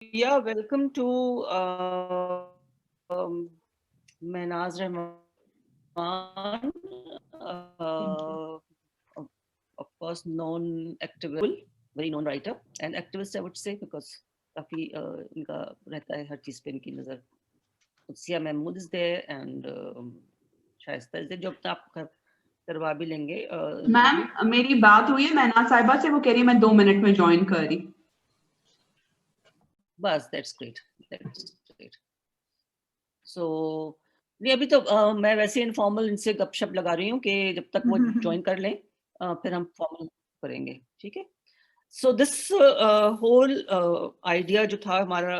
Yeah, welcome to Mehnaz Rahman, of course, known activist, very known writer and activist, I would say, because काफी इनका रहता है हर चीज पे इनकी नजर. Utsia Mahmood is there and Shaista is there, जो अपना आप करवा भी लेंगे. मैम मेरी बात हुई है महनाज साहिबा से, वो कह रही है मैं 2 मिनट में ज्वाइन कर रही. बस that's great. So नहीं अभी तो मैं वैसे इनफॉर्मल इनसे गपशप लगा रही हूँ कि जब तक वो ज्वाइन कर लें फिर हम फॉर्मल करेंगे, ठीक है. सो दिस होल आइडिया जो था हमारा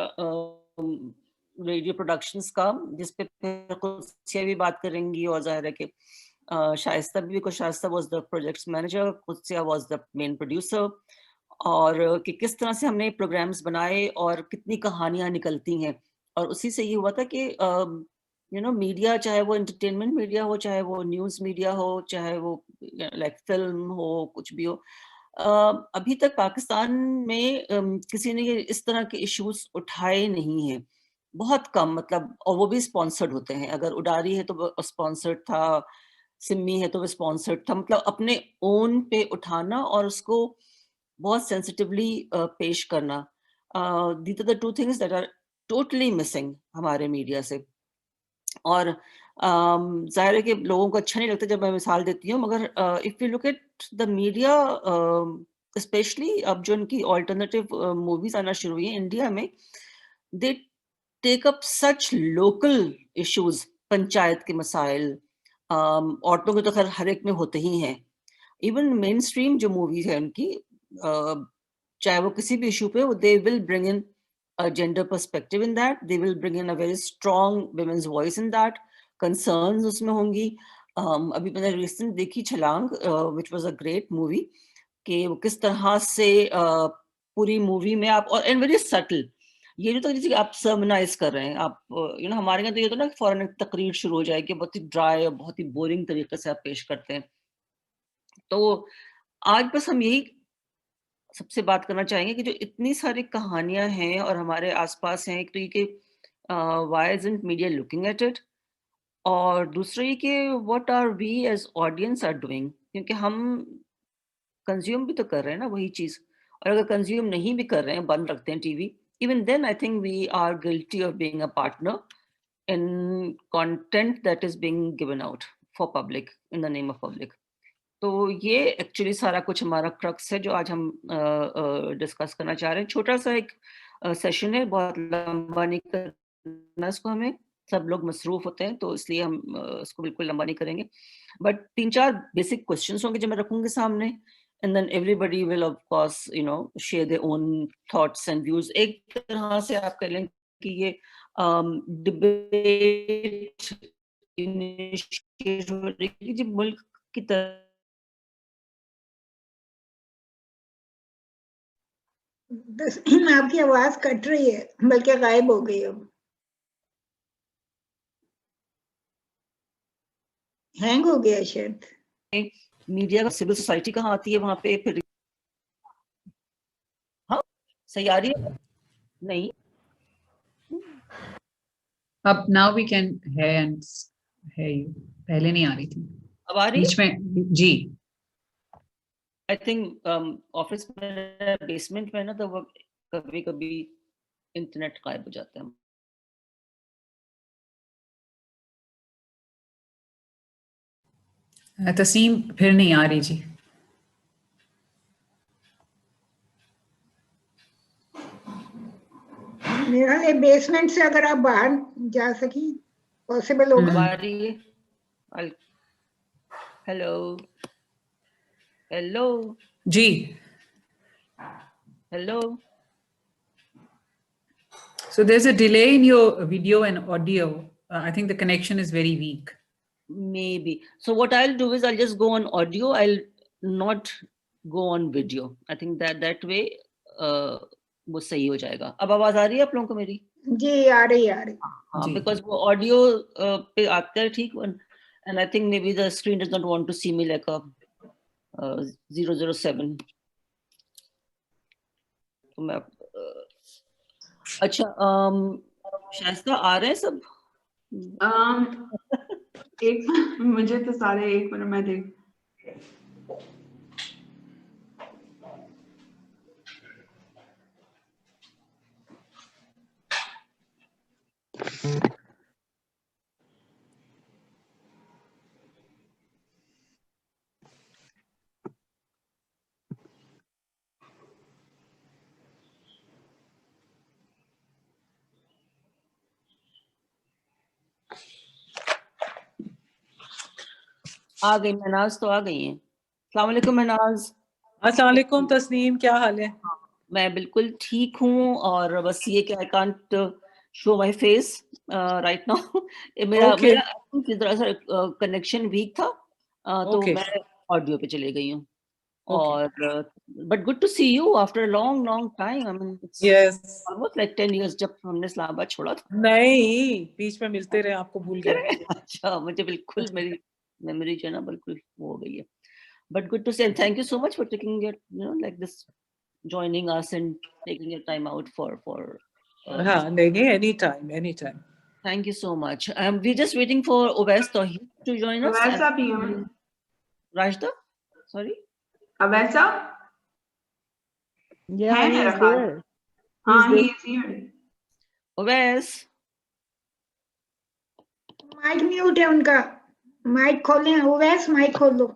रेडियो प्रोडक्शंस का, जिस पे कुछ भी बात करेंगी, और जाहिर है कि शाइस्ता भी, because Shaista was the projects manager, कुत्सिया was the main producer, और कि किस तरह से हमने प्रोग्राम्स बनाए और कितनी कहानियां निकलती हैं. और उसी से ये हुआ था कि यू नो मीडिया, चाहे वो एंटरटेनमेंट मीडिया हो, चाहे वो न्यूज़ मीडिया हो, चाहे वो लाइक फिल्म हो, कुछ भी हो, अभी तक पाकिस्तान में किसी ने इस तरह के इश्यूज उठाए नहीं हैं, बहुत कम. मतलब, और वो भी स्पॉन्सर्ड होते हैं. अगर उडारी है तो वो स्पॉन्सर्ड था, सिमी है तो वो स्पॉन्सर्ड था. मतलब अपने ओन पे उठाना और उसको बहुत सेंसिटिवली पेश करना, these are the two things that are totally missing हमारे मीडिया से. और जाहिर है कि लोगों को अच्छा नहीं लगता जब मैं मिसाल देती हूँ, मगर if you look at the media, specially अब जो इनकी ऑल्टरनेटिव मूवीज आना शुरू हुई है इंडिया में, they take up such local issues, panchayat के मसाइल, औरतों के तो खैर हर एक में होते ही हैं. इवन मेन स्ट्रीम जो मूवीज है उनकी, चाहे वो किसी भी इशू पे, they will bring in a gender perspective in that, they will bring in a very strong women's voice in that, concerns उसमें होंगी. अभी मैंने recent देखी छलांग, which was a great movie, कि वो किस तरह से पूरी मूवी में आप, और एंड वेरी सटल, ये नहीं तो जैसे आप सर्मनाइज कर रहे हैं आप, यू नो हमारे यहाँ तो ये तो ना फौरन तकरीर शुरू हो जाएगी, बहुत ही ड्राई और बहुत ही बोरिंग तरीके से आप पेश करते हैं. तो आज बस हम यही सबसे बात करना चाहेंगे कि जो इतनी सारी कहानियां हैं और हमारे आसपास हैं, एक तो ये कि why isn't media looking at it, और दूसरा ये कि what are we as audience are doing, क्योंकि हम कंज्यूम भी तो कर रहे हैं ना वही चीज. और अगर कंज्यूम नहीं भी कर रहे हैं, बंद रखते हैं TV, even then I think we are guilty of being a partner in content that is being given out for public, in the name of public. तो ये एक्चुअली सारा कुछ हमारा क्रक्स है जो आज हम डिस्कस करना चाह रहे हैं. छोटा सा एक सेशन है, बहुत लंबा नहीं करना इसको हमें, सब लोग मसरूफ होते हैं तो इसलिए हम इसको बिल्कुल लंबा नहीं करेंगे. बट 3-4 बेसिक क्वेश्चंस होंगे जो मैं रखूंगी सामने, and then everybody will of course you know share their own thoughts and views. एक तरह से आप कह लें कि ये डिबेट इनिशिएट हो रही है कि मुल्क की तरफ. आपकी आवाज कट रही है, बल्कि गायब हो गई, अब हैंग हो गया शायद. मीडिया का, सिविल सोसाइटी कहाँ आती है वहां पे फिर? हाँ सही आ रही है? नहीं, अब नाउ वी कैन है यू, पहले नहीं आ रही थी, अब आ रही बीच में जी. आई थिंक ऑफिस में बेसमेंट में ना, तो वो कभी कभी इंटरनेट गायब हो जाता है. तसीम फिर नहीं आ रही जी. मेरा ये बेसमेंट से अगर आप बाहर जा सकी पॉसिबल होगा. आ रही है? Hello hello ji. Hello. So there's a delay in your video and audio. I think the connection is very weak. Maybe. So what I'll do is I'll just go on audio. I'll not go on video. I think that way वो सही हो जाएगा. अब आवाज आ रही है आप लोगों को मेरी? जी आ रही है. हाँ, because वो ऑडियो पे आता है ठीक, and I think maybe the screen does not want to see me like a 007. तो मैं अच्छा, शाइस्ता आ रहे हैं सब? एक मुझे तो सारे, एक मिनट मैं देख. आ गई महनाज, तो आ गई हैं. अस्सलाम वालेकुम महनाज. अस्सलाम वालेकुम तस्नीम, क्या हाल है? मैं बिल्कुल ठीक हूँ, और बस ये कि I can't show my face right now. मेरा Okay. मेरा थोड़ा सा कनेक्शन वीक था, तो Okay. मैं ऑडियो पे चले गई हूँ. Okay. और but good to see you after long long time. I mean it's Yes. Almost like 10 years जब हमने इस्लामाबाद छोड़ा था. नहीं, बीच में मिलते रहे, आपको भूल गए. अच्छा, मुझे बिल्कुल मेरी मेमोरी जो है ना बिल्कुल वो हो गई है. बट गुड टू से, thank you so much for taking your like this, joining us and taking your time out for हाँ, नहीं, anytime. thank you so much. We're just waiting for Uwais Tawheed to join us. Awesa PM. Rajda, sorry. Awesa? Yeah, है he मेरा is ख्याल. there. हाँ, there. he is here. Uwais. Mic mute है उनका, mic खोलें. Uwais mic खोलो.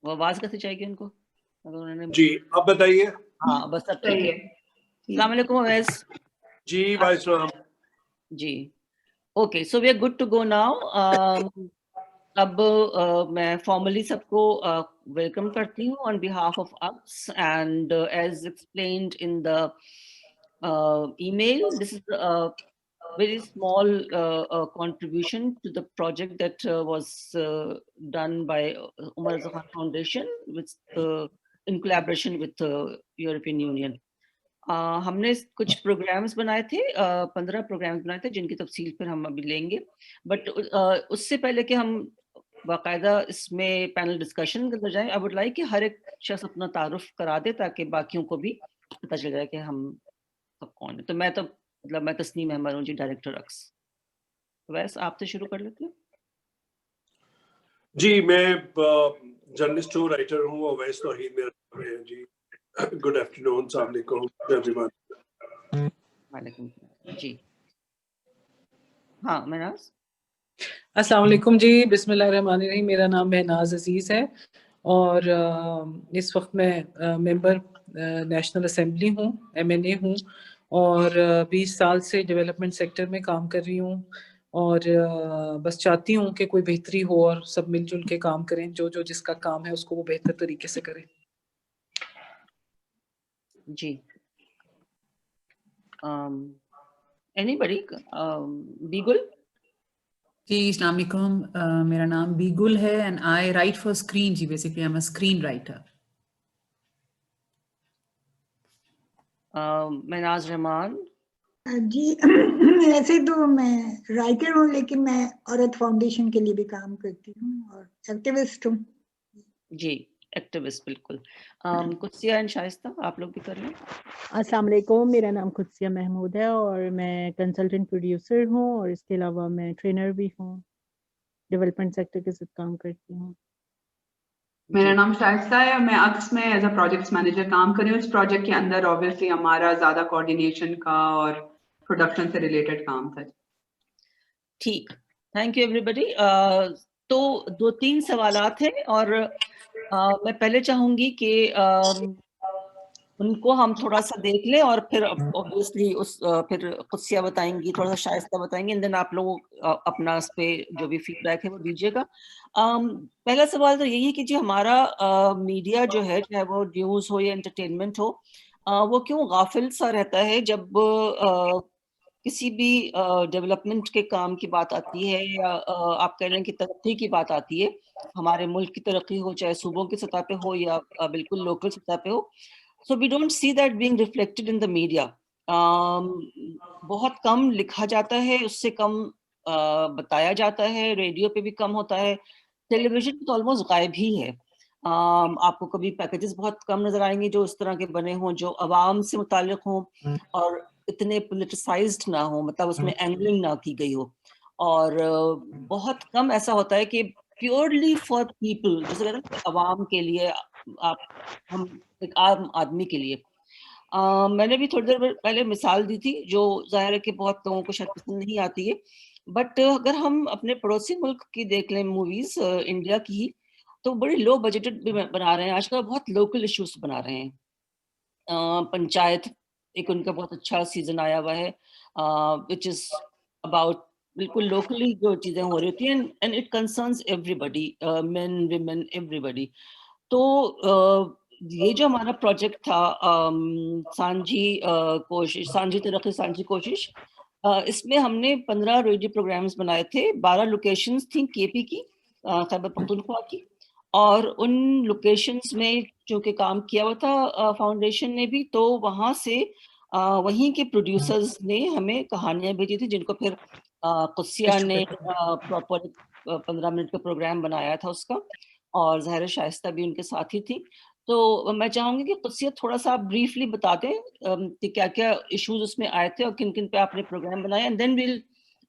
वो आवाज कैसे चाहिए उनको अगर उन्होंने? जी, आप बताइए. हाँ, बस अब ठीक सही है. है. अस्सलाम वालेकुम उवैस जी, वाइस राम. जी. Okay, so we are good to go now. अब मैं फॉर्मली सबको वेलकम करती हूँ ऑन बिहाफ ऑफ अक्स, and as explained in the email, this is a very small contribution to the project that was done by Umar Reza Khan Foundation with in collaboration with European Union. हमने कुछ programmes बनाए थे, 15 programmes बनाए थे जिनकी तफसील फिर हम अभी लेंगे. बट उससे पहले कि हम बाकायदा इसमें पैनल डिस्कशन के अंदर जाएं, आई वुड लाइक कि हर एक शख्स अपना तारुफ करा दे ताकि बाकियों को भी पता चल जाए कि हम सब कौन है. तो मैं तस्नीम अहमद हूँ जी, डायरेक्टर अक्स. वैसे आप तो शुरू कर लेते हैं. जी, मैं जर्नलिस्ट हूँ, राइटर हूँ, और वैस तौहीद मेरा नाम है जी. गुड आफ्टरनून, अस्सलाम वालेकुम एवरीवन. वालेकुम जी. हाँ महनाज. अस्सलाम वालेकुम जी, बिस्मिल्लाहिर्रहमानिर्रहीम. मेरा नाम महनाज अजीज है और इस वक्त मैं मेंबर नेशनल असेंबली हूँ, MNA हूँ, और 20 साल से डेवलपमेंट सेक्टर में काम कर रही हूँ. और बस चाहती हूँ कि कोई बेहतरी हो और सब मिलजुल के काम करें. जो जिसका काम है उसको वो बेहतर तरीके से करें. जी. एनीबॉडी? बीगुल. जी, अस्सलाम वालेकुम. मेरा नाम बीगुल है and I write for screen. Ji, basically I'm a screenwriter. Mahnaz Rahman. जी ऐसे तो मैं राइटर हूँ, लेकिन मैं औरत फाउंडेशन के लिए भी काम करती हूँ और एक्टिविस्ट हूँ. जी, एक्टिविस्ट बिल्कुल. कुत्सिया एंड शाइस्ता, आप लोग भी कर रहे हैं? अस्सलाम वालेकुम, मेरा नाम खुदसिया महमूद है और मैं कंसल्टेंट प्रोड्यूसर हूँ और इसके अलावा मैं ट्रेनर भी हूँ. डेवलपमेंट सेक्टर के साथ काम करती हूँ. मेरा नाम शाइस्ता है और मैं अक्स में एज अ प्रोजेक्ट्स मैनेजर काम कर रही हूँ. इस प्रोजेक्ट के अंदर ऑब्वियसली हमारा ज्यादा कोऑर्डिनेशन का और प्रोडक्शन से रिलेटेड काम था. ठीक, थैंक यू एवरीबॉडी. तो 2-3 सवालात हैं और मैं पहले चाहूंगी कि उनको हम थोड़ा सा देख लें और फिर ऑब्वियसली फिर कुत्सिया बताएंगी, थोड़ा सा शाइस्ता बताएंगे, एंड देन आप लोग अपना इस पे जो भी फीडबैक है वो दीजिएगा. पहला सवाल तो यही है कि जी हमारा मीडिया जो है, चाहे वो न्यूज़ हो या एंटरटेनमेंट हो, वो क्यों गाफिल सा रहता है जब किसी भी डेवलपमेंट के काम की बात आती है या आप कह लें कि तरक्की की बात आती है. हमारे मुल्क की तरक्की हो, चाहे सूबों की सतह पे हो या बिल्कुल लोकल सतह पे हो. So we don't see that being reflected in the media. बहुत कम लिखा जाता है, उससे कम बताया जाता है, रेडियो पे भी कम होता है, टेलीविजन तो ऑलमोस्ट गायब ही है. आपको कभी पैकेजेस बहुत कम नजर आएंगे जो इस तरह के बने हों, जो आवाम से मुताल्लिक हों और इतने पोलिटिसाइज्ड ना हो, मतलब उसमें एंगलिंग ना की गई हो। और बहुत कम ऐसा होता है कि प्योरली फॉर पीपल, जैसे कहते हैं ना, आवाम के लिए, आप, हम, एक आम आदमी के लिए। मैंने भी थोड़ी देर पहले मिसाल दी थी, जो जाहिर है कि बहुत लोगों को शायद पसंद नहीं आती है, बट अगर हम अपने पड़ोसी मुल्क की देख लें मूवीज, इंडिया की ही, तो बड़ी लो बजटेड भी बना रहे हैं आजकल, बहुत लोकल इश्यूज बना रहे हैं। पंचायत एक उनका बहुत अच्छा सीजन आया हुआ है, विच इज अबाउट बिल्कुल लोकली जो चीजें हो रही होती हैं, and it concerns everybody, main women everybody. तो ये जो हमारा प्रोजेक्ट था, सांझी कोशिश, सांझी तरक्की सांझी कोशिश, इसमें हमने 15 रेडियो प्रोग्राम्स बनाए थे। 12 लोकेशंस थी केपी की, खैबर पख्तूनख्वा की, और उन लोकेशंस में जो कि काम किया हुआ था फाउंडेशन ने भी, तो वहाँ से वहीं के प्रोड्यूसर्स ने हमें कहानियां भेजी थी, जिनको फिर कुस्सिया ने प्रॉपर 15 मिनट का प्रोग्राम बनाया था उसका, और ज़ाहिर शाइस्ता भी उनके साथ ही थी। तो मैं चाहूंगी कि कुस्सिया थोड़ा सा ब्रीफली बता दें कि क्या क्या इश्यूज उसमें आए थे और किन किन पे आपने प्रोग्राम बनाया, and then will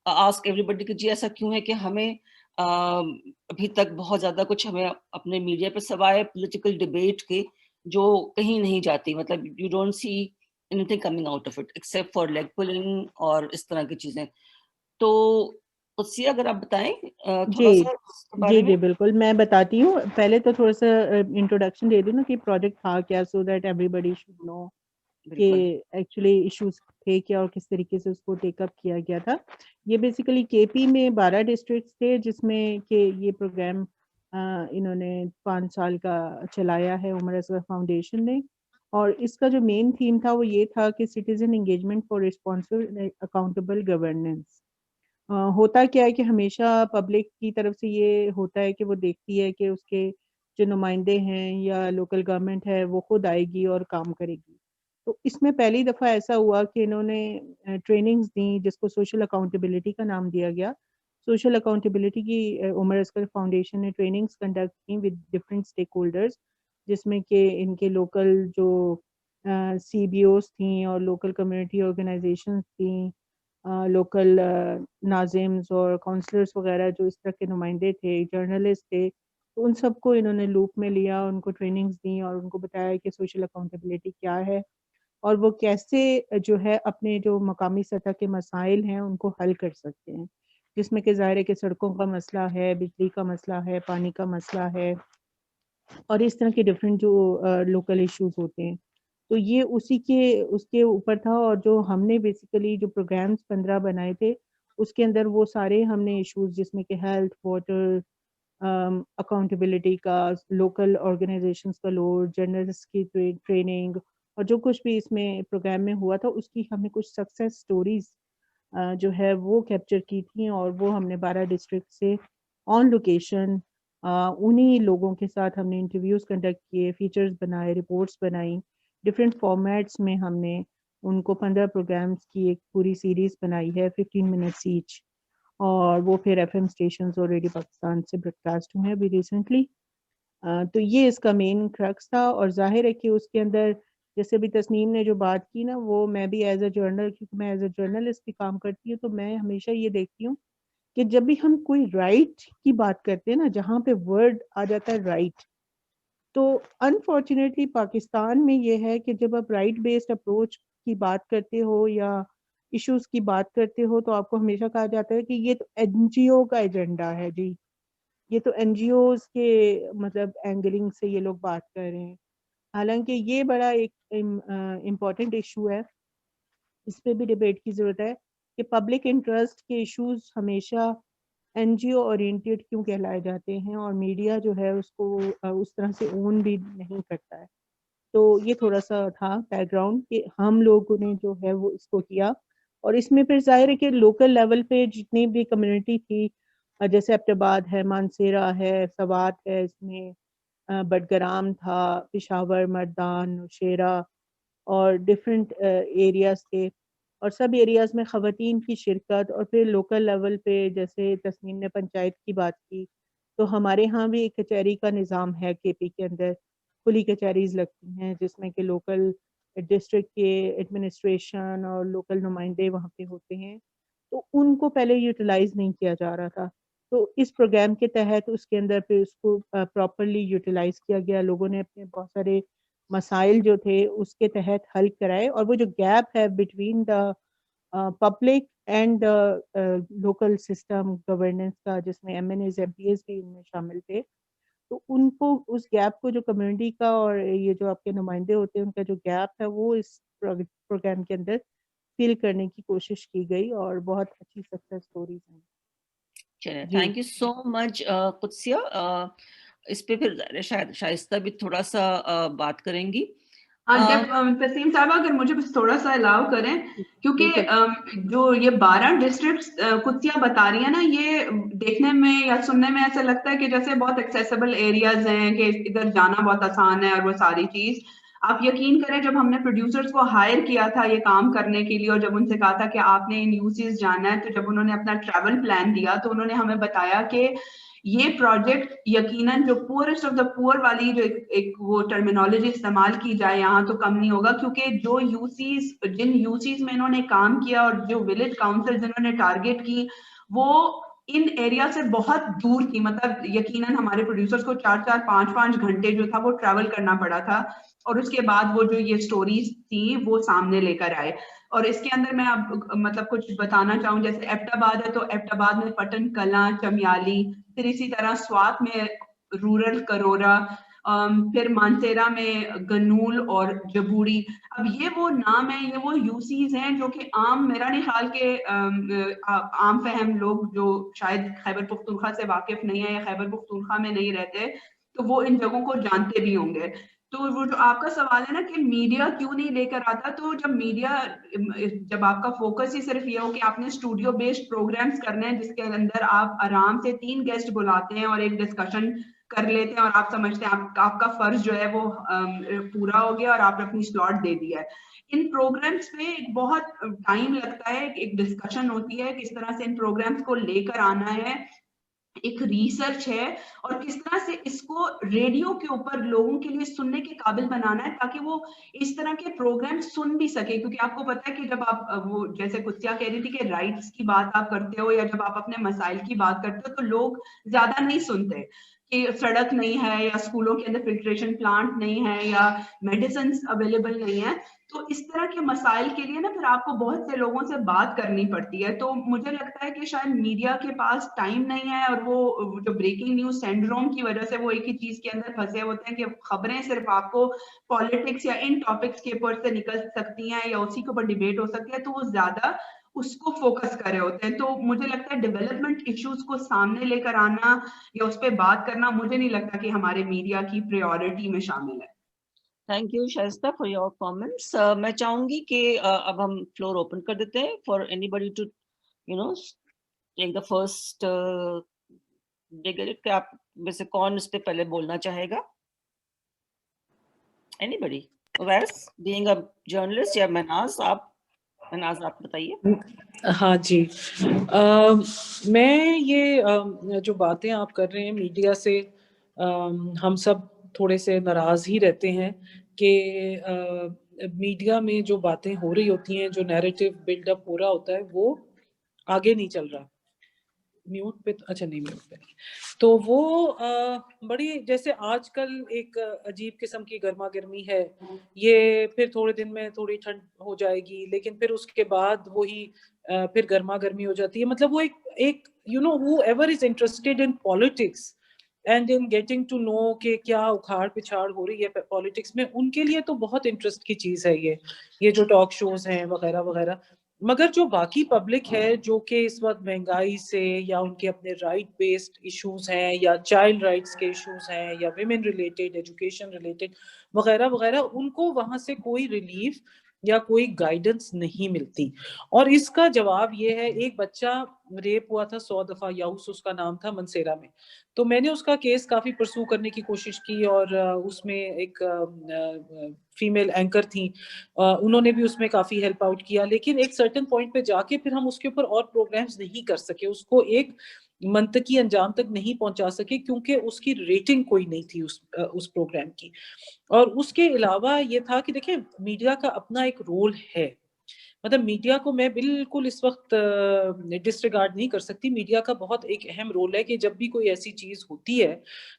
ask everybody कि जी ऐसा क्यों है कि हमें अभी तक बहुत ज्यादा कुछ हमें अपने मीडिया पे सवाए पॉलिटिकल डिबेट के जो कहीं नहीं जाती, मतलब you don't see anything coming out of it except for leg pulling और इस तरह की चीजें। तो उससे अगर आप बताएं थोड़ा जी सा इसके जी बारे जी में। बिल्कुल, मैं बताती हूँ। पहले तो थोड़ा सा इंट्रोडक्शन दे दूँ ना कि प्रोजेक्ट था क्या, so that everybody should know कि बिल्कुल। एक्चुअली इश्यूज थे क्या और किस तरीके से उसको टेकअप किया गया था। ये बेसिकली केपी में 12 डिस्ट्रिक्ट्स थे, जिसमें कि ये प्रोग्राम इन्होंने 5 साल का चलाया है उमर असगर फाउंडेशन ने। और इसका जो मेन थीम था वो ये था कि citizen engagement for responsible accountable governance. होता क्या है कि हमेशा पब्लिक की तरफ से ये होता है कि वो देखती है कि उसके जो नुमाइंदे हैं या लोकल गवर्नमेंट है वो खुद आएगी और काम करेगी। तो इसमें पहली दफ़ा ऐसा हुआ कि इन्होंने ट्रेनिंग्स दी, जिसको सोशल अकाउंटेबिलिटी का नाम दिया गया। सोशल अकाउंटेबिलिटी की उमर असगर फाउंडेशन ने ट्रेनिंग्स कंडक्ट की विद डिफरेंट स्टेक होल्डर्स, जिसमें कि इनके लोकल जो CBOs थी और लोकल कम्युनिटी ऑर्गेनाइजेशंस थी, लोकल नाजिम्स और काउंसलर्स वगैरह जो इस तरह के नुमाइंदे थे, जर्नलिस्ट थे, तो उन सबको इन्होंने लूप में लिया, उनको ट्रेनिंग्स दी और उनको बताया कि सोशल अकाउंटेबिलिटी क्या है और वो कैसे जो है अपने जो मकामी सतह के मसाइल हैं उनको हल कर सकते हैं, जिसमें कि ज़ाहिर है कि सड़कों का मसला है, बिजली का मसला है, पानी का मसला है और इस तरह के डिफरेंट जो लोकल इश्यूज होते हैं। तो ये उसी के उसके ऊपर था। और जो हमने बेसिकली जो प्रोग्राम्स 15 बनाए थे, उसके अंदर वो सारे हमने इश्यूज, जिसमें कि हेल्थ, वाटर, अकाउंटेबिलिटी का, लोकल ऑर्गेनाइजेशंस का लोड, जर्नलिस्ट की ट्रेनिंग और जो कुछ भी इसमें प्रोग्राम में हुआ था, उसकी हमने कुछ सक्सेस स्टोरीज जो है वो कैप्चर की थी। और वो हमने 12 डिस्ट्रिक्ट से ऑन लोकेशन उन्हीं लोगों के साथ हमने इंटरव्यूज कंडक्ट किए, फीचर्स बनाए, रिपोर्ट्स बनाई, डिफरेंट फॉर्मेट्स में हमने उनको 15 प्रोग्राम्स की एक पूरी सीरीज बनाई है, 15 मिनट्स ईच। और वो फिर FM स्टेशन और रेडियो पाकिस्तान से ब्रॉडकास्ट हुए हैं अभी रिसेंटली। तो ये इसका मेन क्रक्स था। और जाहिर है कि उसके अंदर जैसे भी तस्नीम ने जो बात की ना, वो मैं भी एज अ जर्नल, क्योंकि मैं एज अ जर्नलिस्ट भी काम करती हूँ, तो मैं हमेशा ये देखती हूँ कि जब भी हम कोई राइट की बात करते हैं ना, जहाँ पे वर्ड आ जाता है राइट, तो अनफॉर्चुनेटली पाकिस्तान में ये है कि जब आप राइट बेस्ड अप्रोच की बात करते हो या इश्यूज की बात करते हो, तो आपको हमेशा कहा जाता है कि ये तो NGO का एजेंडा है जी, ये तो NGOs के मतलब एंगलिंग से ये लोग बात कर रहे हैं। हालांकि ये बड़ा एक इम्पॉर्टेंट इशू है, इस पे भी डिबेट की जरूरत है कि पब्लिक इंटरेस्ट के इश्यूज हमेशा NGO ओरिएंटेड क्यों कहलाए जाते हैं और मीडिया जो है उसको उस तरह से ओन भी नहीं करता है। तो ये थोड़ा सा था बैकग्राउंड कि हम लोगों ने जो है वो इसको किया। और इसमें फिर जाहिर है कि लोकल लेवल पे जितनी भी कम्युनिटी थी, जैसे अब्टाबाद है, मानसेरा है, सवात है, इसमें बडगराम था, पिशावर, मर्दान, नौशेरा और डिफरेंट एरियाज थे। और सब एरियाज में ख़वातीन की शिरकत। और फिर लोकल लेवल पे जैसे तस्नीम ने पंचायत की बात की, تو ہمارے ہاں بھی ایک کچہری کا نظام ہے کے پی کے اندر, کھلی کچہریز لگتی ہیں جس میں کہ لوکل ڈسٹرکٹ کے ایڈمنسٹریشن اور لوکل نمائندے وہاں پہ ہوتے ہیں, تو ان کو پہلے یوٹیلائز نہیں کیا جا رہا تھا. تو اس پروگرام کے تحت اس کے اندر پھر اس کو پراپرلی یوٹیلائز کیا گیا, لوگوں نے اپنے بہت سارے مسائل جو تھے اس کے تحت حل کرائے, اور وہ جو گیپ ہے between the public and local system governance کا, جس میں M N As M P As بھی ان میں شامل تھے, تو ان کو اس گیپ کو جو کمیونٹی کا اور یہ جو آپ کے نمائندے ہوتے ہیں ان کا جو گیپ ہے وہ اس پروگرام کے اندر فل کرنے کی کوشش کی گئی, اور بہت اچھی سکسیس اسٹوریز ہیں. چلیں تھینک یو سو مچ قدسیہ. اس پہ پھر شاید شائستہ بھی تھوڑا سا بات کریں گی. تسیم صاحبہ اگر مجھے بس تھوڑا سا الاؤ کریں, کیونکہ جو یہ 12 ڈسٹرکٹس قدسیہ بتا رہی ہیں نا, یہ دیکھنے میں یا سننے میں ایسا لگتا ہے کہ جیسے بہت ایکسیسیبل ایریاز ہیں کہ ادھر جانا بہت آسان ہے اور وہ ساری چیز. آپ یقین کریں جب ہم نے پروڈیوسرز کو ہائر کیا تھا یہ کام کرنے کے لیے, اور جب ان سے کہا تھا کہ آپ نے ان یوسیز جانا ہے, تو جب انہوں نے اپنا ٹریول پلان دیا تو انہوں نے ہمیں بتایا کہ یہ پروجیکٹ یقیناً جو پورسٹ آف دا پور والی جو ایک وہ ٹرمینالوجی استعمال کی جائے یہاں تو کم نہیں ہوگا, کیونکہ جو یوسیز جن یوسیز میں انہوں نے کام کیا اور جو ولیج کاؤنسل جنہوں نے ٹارگیٹ کی وہ ان ایریا سے بہت دور تھی. مطلب یقیناً ہمارے پروڈیوسرز کو 4-5 گھنٹے جو تھا وہ ٹریول کرنا پڑا تھا, اور اس کے بعد وہ جو یہ سٹوریز تھیں وہ سامنے لے کر آئے. اور اس کے اندر میں اب مطلب کچھ بتانا چاہوں, جیسے ایبٹ آباد ہے تو ایبٹ آباد میں پٹن کلاں, چمیالی, پھر اسی طرح سوات میں رورل کرورا, پھر مانسیرا میں گنول اور جبوڑی. اب یہ وہ نام ہیں, یہ وہ یوسیز ہیں جو کہ عام میرا نہیں خیال کہ عام فہم لوگ جو شاید خیبر پختونخوا سے واقف نہیں ہے یا خیبر پختونخوا میں نہیں رہتے تو وہ ان جگہوں کو جانتے بھی ہوں گے. تو وہ جو آپ کا سوال ہے نا کہ میڈیا کیوں نہیں لے کر آتا, تو جب میڈیا جب آپ کا فوکس ہی صرف یہ ہو کہ آپ نے اسٹوڈیو بیسڈ پروگرامز کرنے ہیں جس کے اندر آپ آرام سے 3 گیسٹ بلاتے ہیں اور ایک ڈسکشن کر لیتے ہیں اور آپ سمجھتے ہیں آپ کا فرض جو ہے وہ پورا ہو گیا اور آپ نے اپنی سلاٹ دے دیا ہے. ان پروگرامز پہ بہت ٹائم لگتا ہے, ایک ڈسکشن ہوتی ہے کس طرح سے ان پروگرامز کو لے کر آنا ہے, ایک ریسرچ ہے, اور کس طرح سے اس کو ریڈیو کے اوپر لوگوں کے لیے سننے کے قابل بنانا ہے تاکہ وہ اس طرح کے پروگرام سن بھی سکے. کیونکہ آپ کو پتا ہے کہ جب آپ وہ جیسے قدسیہ کہہ رہی تھی کہ رائٹس کی بات آپ کرتے ہو یا جب آپ اپنے مسائل کی بات کرتے ہو تو لوگ زیادہ نہیں سنتے کہ سڑک نہیں ہے یا اسکولوں کے اندر فلٹریشن پلانٹ نہیں ہے یا میڈیسنز اویلیبل نہیں ہے. تو اس طرح کے مسائل کے لیے نا پھر آپ کو بہت سے لوگوں سے بات کرنی پڑتی ہے. تو مجھے لگتا ہے کہ شاید میڈیا کے پاس ٹائم نہیں ہے, اور وہ جو بریکنگ نیوز سینڈروم کی وجہ سے وہ ایک ہی چیز کے اندر پھنسے ہوتے ہیں کہ خبریں صرف آپ کو پالیٹکس یا ان ٹاپکس کے اوپر سے نکل سکتی ہیں یا اسی کے اوپر ڈیبیٹ ہو سکتی ہے, تو وہ زیادہ اس کو فوکس کر رہے ہوتے ہیں. تو مجھے لگتا ہے ڈیولپمنٹ ایشوز کو سامنے لے کر آنا یا اس پہ بات کرنا مجھے نہیں لگتا کہ ہمارے میڈیا کی پریورٹی میں شامل ہے. Thank you Shaista for your comments. میں چاہوں گی کہ اب ہم فلور اوپن کر دیتے ہیں for anybody to take the first کہ آپ میں سے کون اس پہ پہلے بولنا چاہے گا. Anybody Uwais being a journalist یا مناز آپ بتائیے. ہاں جی, میں یہ جو باتیں آپ کر رہے ہیں میڈیا سے ہم سب تھوڑے سے ناراض ہی رہتے ہیں کہ میڈیا میں جو باتیں ہو رہی ہوتی ہیں, جو نیریٹو بلڈ اپ ہو رہا ہوتا ہے وہ آگے نہیں چل رہا. میوٹ پہ اچھا نہیں میوٹ پہ تو وہ بڑی جیسے آج کل ایک عجیب قسم کی گرما گرمی ہے, یہ پھر تھوڑے دن میں تھوڑی ٹھنڈ ہو جائے گی لیکن پھر اس کے بعد وہی پھر گرما گرمی ہو جاتی ہے. مطلب وہ ایک whoever is interested in politics and in getting to know کہ کیا اکھاڑ پچھاڑ ہو رہی ہے پالیٹکس میں, ان کے لیے تو بہت انٹرسٹ کی چیز ہے یہ جو ٹاک شوز ہیں وغیرہ وغیرہ. مگر جو باقی پبلک ہے جو کہ اس وقت مہنگائی سے یا ان کے اپنے رائٹ بیسڈ ایشوز ہیں یا چائلڈ رائٹس کے ایشوز ہیں یا ویمن ریلیٹڈ, ایجوکیشن ریلیٹڈ وغیرہ وغیرہ, ان کو وہاں سے کوئی ریلیف یا کوئی گائیڈنس نہیں ملتی. اور اس کا جواب یہ ہے, ایک بچہ ریپ ہوا تھا 100 دفعہ, یاؤس اس کا نام تھا, منسیرا میں. تو میں نے اس کا کیس کافی پرسو کرنے کی کوشش کی اور اس میں ایک فیمیل اینکر تھیں, انہوں نے بھی اس میں کافی ہیلپ آؤٹ کیا. لیکن ایک سرٹن پوائنٹ پہ جا کے پھر ہم اس کے اوپر اور پروگرامز نہیں کر سکے. اس کو ایک منطقی انجام تک نہیں پہنچا سکے کیونکہ اس کی ریٹنگ کوئی نہیں تھی اس پروگرام کی. اور اس کے علاوہ یہ تھا کہ دیکھیں میڈیا کا اپنا ایک رول ہے. مطلب میڈیا کو میں بالکل اس وقت ڈسریگارڈ نہیں کر سکتی. میڈیا کا بہت ایک اہم رول ہے کہ جب بھی کوئی ایسی چیز ہوتی ہے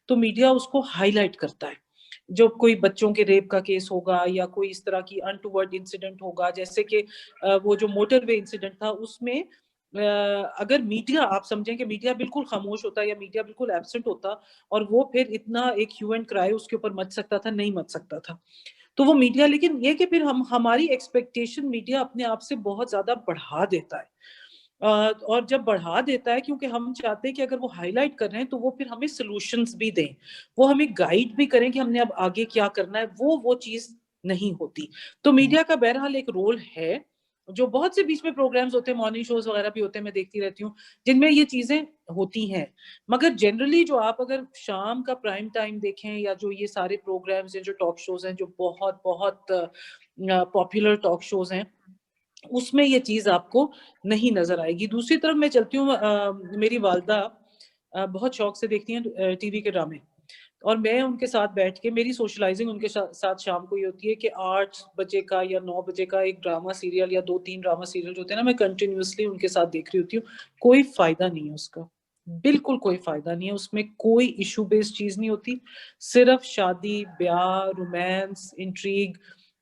تو میڈیا اس کو ہائی لائٹ کرتا ہے. جب کوئی بچوں کے ریپ کا کیس ہوگا یا کوئی اس طرح کی انٹوورڈ انسیڈنٹ ہوگا, جیسے کہ وہ جو موٹر وے انسیڈنٹ تھا, اس میں اگر میڈیا, آپ سمجھیں کہ میڈیا بالکل خاموش ہوتا یا میڈیا بالکل ایبسنٹ ہوتا اور وہ پھر اتنا ایک ہیو اینڈ کرائے اس کے اوپر مچ سکتا تھا, نہیں مچ سکتا تھا. تو وہ میڈیا, لیکن یہ کہ پھر ہماری ایکسپیکٹیشن میڈیا اپنے آپ سے بہت زیادہ بڑھا دیتا ہے. اور جب بڑھا دیتا ہے کیونکہ ہم چاہتے ہیں کہ اگر وہ ہائی لائٹ کر رہے ہیں تو وہ پھر ہمیں سلوشنز بھی دیں, وہ ہمیں گائیڈ بھی کریں کہ ہم نے اب آگے کیا کرنا ہے. وہ چیز نہیں ہوتی. تو میڈیا کا بہرحال ایک رول ہے, جو بہت سے بیچ میں پروگرامز ہوتے ہیں, مارننگ شوز وغیرہ بھی ہوتے ہیں, میں دیکھتی رہتی ہوں جن میں یہ چیزیں ہوتی ہیں. مگر جنرلی جو آپ اگر شام کا پرائم ٹائم دیکھیں یا جو یہ سارے پروگرامز ہیں, جو ٹاک شوز ہیں, جو بہت بہت پاپولر ٹاک شوز ہیں, اس میں یہ چیز آپ کو نہیں نظر آئے گی. دوسری طرف میں چلتی ہوں, میری والدہ بہت شوق سے دیکھتی ہیں ٹی وی کے ڈرامے, اور میں ان کے ساتھ بیٹھ کے, میری سوشلائزنگ ان کے ساتھ شام کو یہ ہوتی ہے کہ 8 بجے کا یا 9 بجے کا ایک ڈرامہ سیریل یا 2-3 ڈرامہ سیریل جو ہوتے ہیں نا, میں کنٹینیوسلی ان کے ساتھ دیکھ رہی ہوتی ہوں. کوئی فائدہ نہیں ہے اس کا, بالکل کوئی فائدہ نہیں ہے. اس میں کوئی ایشو بیسڈ چیز نہیں ہوتی, صرف شادی بیاہ, رومانس, انٹریگ,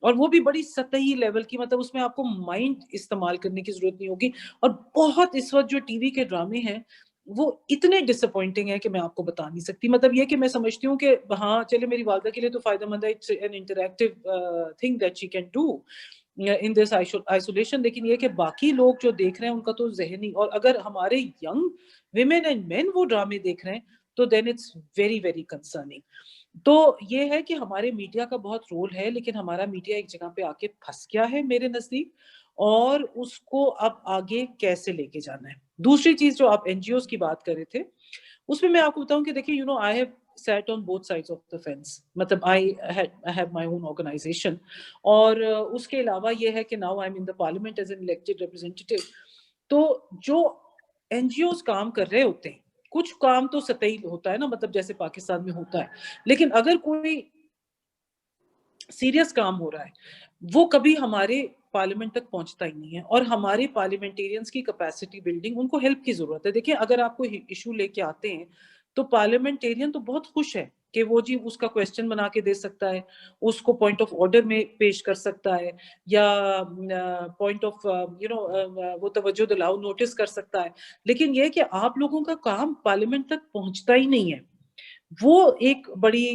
اور وہ بھی بڑی سطحی لیول کی. مطلب اس میں آپ کو مائنڈ استعمال کرنے کی ضرورت نہیں ہوگی. اور بہت اس وقت جو ٹی وی کے ڈرامے ہیں وہ اتنے ڈس اپوائنٹنگ ہیں کہ میں آپ کو بتا نہیں سکتی. مطلب یہ کہ میں سمجھتی ہوں کہ ہاں چلے میری والدہ کے لیے تو فائدہ مند ہے, it's an interactive thing that she can do in this isolation. لیکن یہ کہ باقی لوگ جو دیکھ رہے ہیں ان کا تو ذہنی, اور اگر ہمارے ینگ ویمن اینڈ مین وہ ڈرامے دیکھ رہے ہیں تو دین اٹس ویری ویری کنسرننگ. تو یہ ہے کہ ہمارے میڈیا کا بہت رول ہے, لیکن ہمارا میڈیا ایک جگہ پہ آ کے پھنس گیا ہے میرے نزدیک, اور اس کو اب آگے کیسے لے کے جانا ہے. دوسری چیز جو آپ این جی اوز کی بات کر رہے تھے, اس میں آپ کو بتاؤں کہ دیکھیں I have sat on both sides of the fence. مطلب I have my own organization, اور اس کے علاوہ یہ ہے کہ now I'm in the parliament as an elected representative. تو جو این جی اوز کام کر رہے ہوتے ہیں, کچھ کام تو سطحی ہوتا ہے نا, مطلب جیسے پاکستان میں ہوتا ہے, لیکن اگر کوئی سیریس کام ہو رہا ہے وہ کبھی ہمارے پارلیمنٹ تک پہنچتا ہی نہیں ہے. اور ہمارے پارلیمنٹیرینز کی کیپیسٹی بلڈنگ, ان کو ہیلپ کی ضرورت ہے. دیکھیں اگر آپ کوئی ایشو لے کے آتے ہیں تو پارلیمنٹیرین تو بہت خوش ہے کہ وہ جی اس کا کویسچن بنا کے دے سکتا ہے, اس کو پوائنٹ آف آرڈر میں پیش کر سکتا ہے, یا پوائنٹ آف وہ توجہ دلاؤ نوٹس کر سکتا ہے. لیکن یہ کہ آپ لوگوں کا کام پارلیمنٹ تک پہنچتا ہی نہیں ہے, وہ ایک بڑی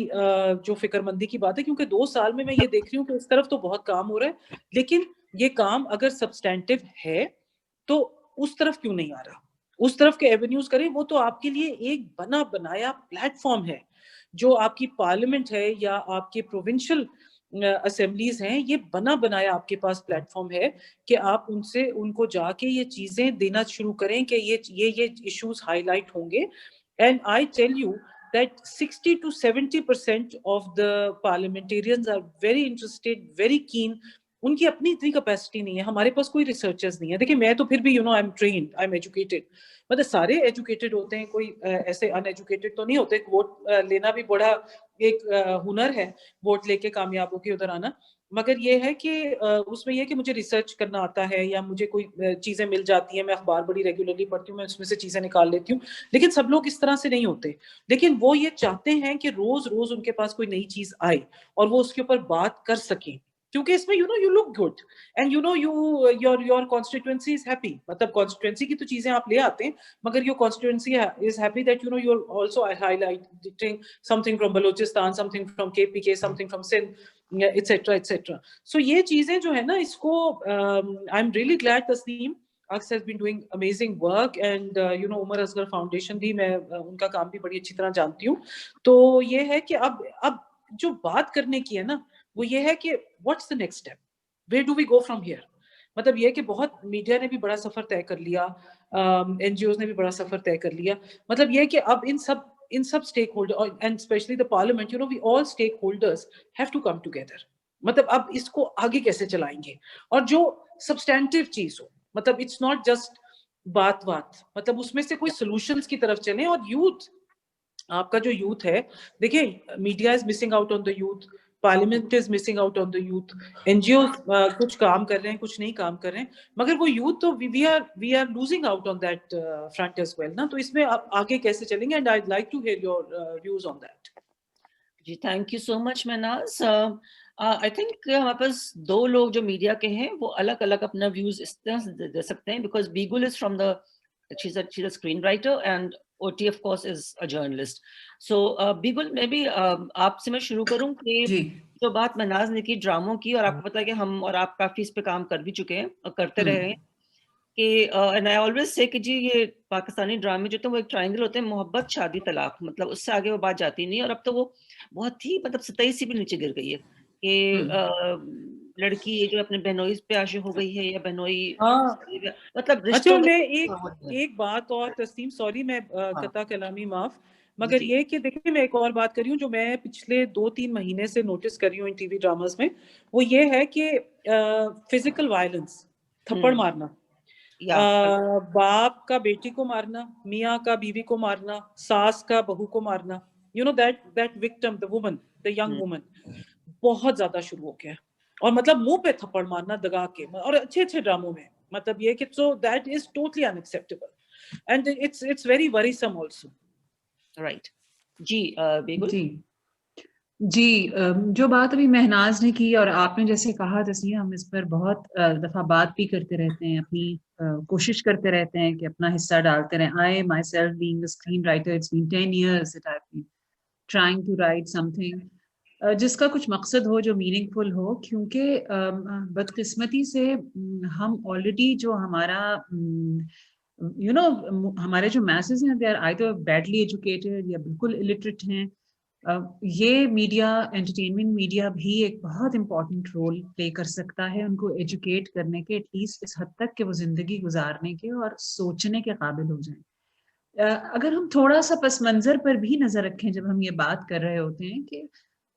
جو فکر مندی کی بات ہے. کیونکہ 2 سال میں یہ دیکھ رہی ہوں کہ اس طرف تو بہت کام ہو رہا ہے, لیکن یہ کام اگر سبسٹینٹیو ہے تو اس طرف کیوں نہیں آ رہا, اس طرف کے ایونیوز کریں. وہ تو آپ کے لیے ایک بنا بنایا پلیٹ فارم ہے, جو آپ کی پارلیمنٹ ہے یا آپ کے پروونشل اسمبلیز ہیں, یہ بنا بنایا آپ کے پاس پلیٹ فارم ہے کہ آپ ان کو جا کے یہ چیزیں دینا شروع کریں کہ یہ ایشوز ہائی لائٹ ہوں گے. And I tell you that 60 to 70% of the parliamentarians are very interested, very keen. ان کی اپنی اتنی کیپیسٹی نہیں ہے, ہمارے پاس کوئی ریسرچرز نہیں ہے. دیکھیں میں تو پھر بھی I'm trained, I'm educated. مطلب سارے ایجوکیٹڈ ہوتے ہیں, کوئی ایسے ان ایجوکیٹڈ تو نہیں ہوتے. ووٹ لینا بھی بڑا ایک ہنر ہے, ووٹ لے کے کامیاب ہو کے ادھر آنا. مگر یہ ہے کہ اس میں یہ کہ مجھے ریسرچ کرنا آتا ہے, یا مجھے کوئی چیزیں مل جاتی ہیں, میں اخبار بڑی ریگولرلی پڑھتی ہوں, میں اس میں سے چیزیں نکال لیتی ہوں. لیکن سب لوگ اس طرح سے نہیں ہوتے. لیکن وہ یہ چاہتے ہیں کہ روز روز ان کے پاس کوئی نئی چیز آئے اور وہ اس کے اوپر بات کر سکیں, کیونکہ اس میں you look good and your constituency is happy. مطلب constituency کی تو چیزیں آپ لے آتے ہیں, مگر your constituency is happy that you're also highlighting something from Balochistan, something from KPK, something from Sindh, etc etc. So یہ چیزیں جو ہے نا, اس کو I'm really glad Tasneem Aks has been doing amazing work, and Umar Asghar Foundation بھی, میں ان کا کام بھی بڑی اچھی طرح جانتی ہوں. تو یہ ہے کہ اب جو بات کرنے کی ہے نا, وہ یہ ہے کہ what's the next step, where do we go from here. مطلب یہ کہ بہت میڈیا نے بھی بڑا سفر طے کر لیا, این جی اوز نے بھی بڑا سفر طے کر لیا. مطلب یہ کہ اب ان سب stakeholder, and especially the parliament, we all stakeholders have to come together. مطلب اب اس کو آگے کیسے چلائیں گے, اور جو سبسٹینٹیو چیز ہو. مطلب اٹس ناٹ جسٹ बात मतलब उसमें से कोई सॉल्यूशंस की तरफ चलें। और यूथ, आपका जो यूथ है, देखिए media is missing out on the youth, parliament is missing out on the youth, NGO कुछ काम कर रहे हैं, कुछ नहीं काम कर रहे हैं, मगर वो यूथ तो we are losing out on that front as well ना। तो इसमें आप आगे कैसे चलेंगे? And I like to hear your views on that. जी thank you so much Mahnaz. I think हमारे पास दो लोग जो मीडिया के हैं वो अलग अलग अपना व्यूज इस तरह से दे सकते हैं, बिकॉज बीगुल is from the she's a screenwriter and OT of course is a journalist. So Bigul, maybe आपसे मैं शुरू करूं कि जो बात महनाज ने की ड्रामों की, और आपको पता है कि हम और आप काफी इस पे काम कर भी चुके हैं और करते रहे हैं कि एंड आई ऑलवेज से कि जी ये पाकिस्तानी ड्रामे जो थे वो एक ट्रायंगल होते हैं, मोहब्बत शादी तलाक, मतलब उससे आगे वो बात जाती नहीं है। और अब तो वो बहुत ही मतलब सतही सी भी नीचे गिर गई है कि लड़की ये जो अपने बहनोई पे आशिक हो गई है या बहनोई मतलब अच्छा मैं एक बात और तस्लीम, सॉरी मैं कता कलामी माफ, मगर ये कि देखिए मैं एक और बात कर रही हूँ जो मैं पिछले 2-3 महीने से नोटिस कर रही हूँ इन टीवी ड्रामास में, वो ये है कि फिजिकल वायलेंस, थप्पड़ मारना, बाप का बेटी को मारना, मियाँ का बीवी को मारना, सास का बहू को मारना, you know that victim, the woman, the young woman, बहुत ज्यादा शुरू हो गया। और मतलब मुंह पे थप्पड़ मारना दगा के, और अच्छे ड्रामों में, मतलब ये कि so that is totally unacceptable and it's very worrisome also. Right. जी बेगुल। जी जो बात अभी महनाज ने की और आपने जैसे कहा तस्नीम, हम इस पर बहुत दफा बात भी करते रहते हैं, अपनी कोशिश करते रहते हैं कि अपना हिस्सा डालते रहें। I myself being a screenwriter, it's been 10 years that I've been trying to write something जिसका कुछ मकसद हो, जो मीनिंगफुल हो, क्योंकि बदकिस्मती से हम ऑलरेडी जो हमारा हमारे जो मैसेज हैं, they are either badly educated या बिल्कुल इलिटरेट हैं। ये मीडिया, एंटरटेनमेंट मीडिया भी एक बहुत इंपॉर्टेंट रोल प्ले कर सकता है उनको एजुकेट करने के, एटलीस्ट इस हद तक कि वो जिंदगी गुजारने के और सोचने के काबिल हो जाए। अगर हम थोड़ा सा पस मंजर पर भी नजर रखें जब हम ये बात कर रहे होते हैं कि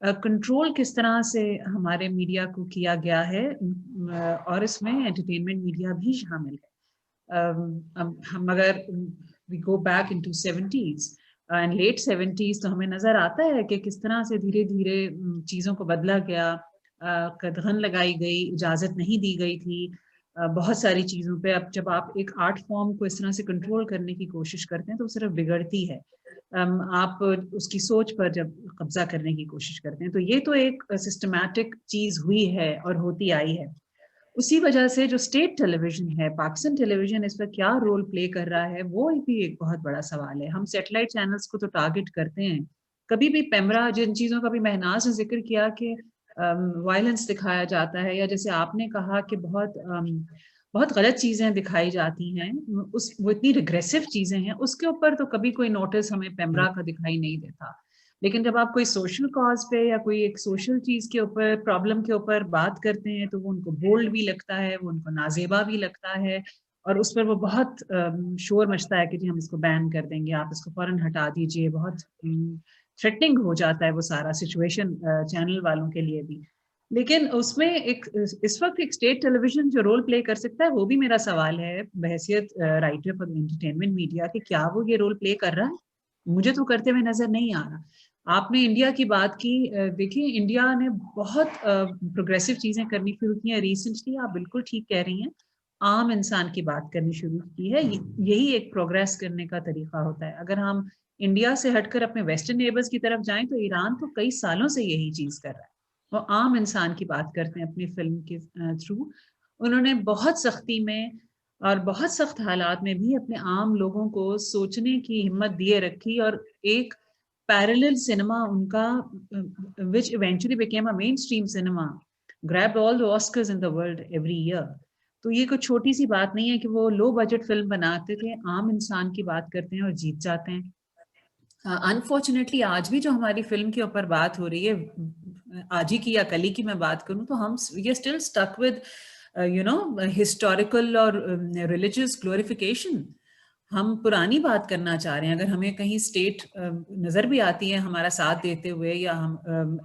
कंट्रोल किस तरह से हमारे मीडिया को किया गया है, और इसमें एंटरटेनमेंट मीडिया भी शामिल है। हम अगर we go back into 70s and late 70s तो हमें नजर आता है कि किस तरह से धीरे धीरे चीज़ों को बदला गया, कदगन लगाई गई, इजाज़त नहीं दी गई थी बहुत सारी चीज़ों पे। अब जब आप एक आर्ट फॉर्म को इस तरह से कंट्रोल करने की कोशिश करते हैं तो सिर्फ बिगड़ती है। आप उसकी सोच पर जब कब्जा करने की कोशिश करते हैं, तो ये तो एक सिस्टमैटिक चीज़ हुई है और होती आई है। उसी वजह से जो स्टेट टेलीविजन है, पाकिस्तान टेलीविजन, इस पर क्या रोल प्ले कर रहा है वो भी एक बहुत बड़ा सवाल है। हम सैटेलाइट चैनल्स को तो टारगेट करते हैं, कभी भी पैमरा, जिन चीज़ों का भी महनाज ने जिक्र किया कि वायलेंस दिखाया जाता है, या जैसे आपने कहा कि बहुत गलत चीज़ें दिखाई जाती हैं, वो इतनी रिग्रेसिव चीज़ें हैं, उसके ऊपर तो कभी कोई नोटिस हमें पैमरा का दिखाई नहीं देता। लेकिन जब आप कोई सोशल कॉज पे या कोई एक सोशल चीज़ के ऊपर, प्रॉब्लम के ऊपर बात करते हैं, तो वो उनको बोल्ड भी लगता है, वो उनको नाजेबा भी लगता है, और उस पर वो बहुत शोर मचता है कि जी हम इसको बैन कर देंगे, आप इसको फौरन हटा दीजिए। बहुत थ्रेटनिंग हो जाता है वो सारा सिचुएशन चैनल वालों के लिए भी। लेकिन उसमें इस वक्त एक स्टेट टेलीविजन जो रोल प्ले कर सकता है, वो भी मेरा सवाल है बहैसियत राइटर फॉर एंटरटेनमेंट मीडिया कि क्या वो ये रोल प्ले कर रहा है? मुझे तो करते हुए नजर नहीं आ रहा। आपने इंडिया की बात की, देखिए इंडिया ने बहुत प्रोग्रेसिव चीजें करनी शुरू की हैं रिसेंटली। आप बिल्कुल ठीक कह रही हैं, आम इंसान की बात करनी शुरू की है, यही एक प्रोग्रेस करने का तरीका होता है। अगर हम इंडिया से हटकर अपने वेस्टर्न नेबर्स की तरफ जाएं तो ईरान तो कई सालों से यही चीज कर रहा है, वो आम इंसान की बात करते हैं अपनी फिल्म के थ्रू। उन्होंने बहुत सख्ती में और बहुत सख्त हालात में भी अपने आम लोगों को सोचने की हिम्मत दिए रखी, और एक पैरेलल सिनेमा उनका which eventually became a mainstream cinema grabbed all the Oscars in the world every year। तो ये कोई छोटी सी बात नहीं है कि वो लो बजट फिल्म बनाते थे, आम इंसान की बात करते हैं और जीत जाते हैं। अनफॉर्चुनेटली आज भी जो हमारी फिल्म के ऊपर बात हो रही है, आज ही की या कल ही की मैं बात करूं तो हम ये स्टिल स्टक विद हिस्टोरिकल और रिलीजियस ग्लोरिफिकेशन। ہم پرانی بات کرنا چاہ رہے ہیں. اگر ہمیں کہیں اسٹیٹ نظر بھی آتی ہے ہمارا ساتھ دیتے ہوئے یا ہم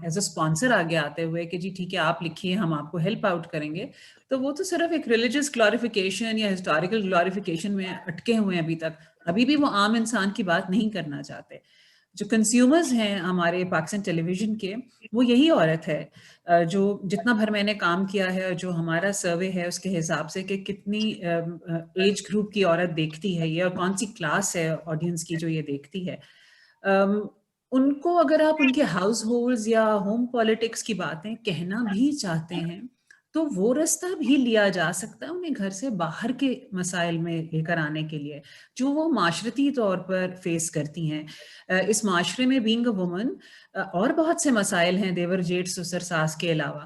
ایز اے اسپانسر آگے آتے ہوئے کہ جی ٹھیک ہے آپ لکھیے ہم آپ کو ہیلپ آؤٹ کریں گے, تو وہ تو صرف ایک ریلیجس گلوریفیکیشن یا ہسٹوریکل گلوریفیکیشن میں اٹکے ہوئے ہیں ابھی تک. ابھی بھی وہ عام انسان کی بات نہیں کرنا چاہتے. جو کنزیومرز ہیں ہمارے پاکستان ٹیلی ویژن کے, وہ یہی عورت ہے. جو جتنا بھر میں نے کام کیا ہے, جو ہمارا سروے ہے اس کے حساب سے کہ کتنی ایج گروپ کی عورت دیکھتی ہے یہ, اور کون سی کلاس ہے آڈینس کی جو یہ دیکھتی ہے, ان کو اگر آپ ان کے ہاؤس ہولڈز یا ہوم پالیٹکس کی باتیں کہنا بھی چاہتے ہیں تو وہ رستہ بھی لیا جا سکتا ہے انہیں گھر سے باہر کے مسائل میں لے کر آنے کے لیے جو وہ معاشرتی طور پر فیس کرتی ہیں. اس معاشرے میں بینگ اے وومن اور بہت سے مسائل ہیں, دیور جیٹ سسر ساس کے علاوہ.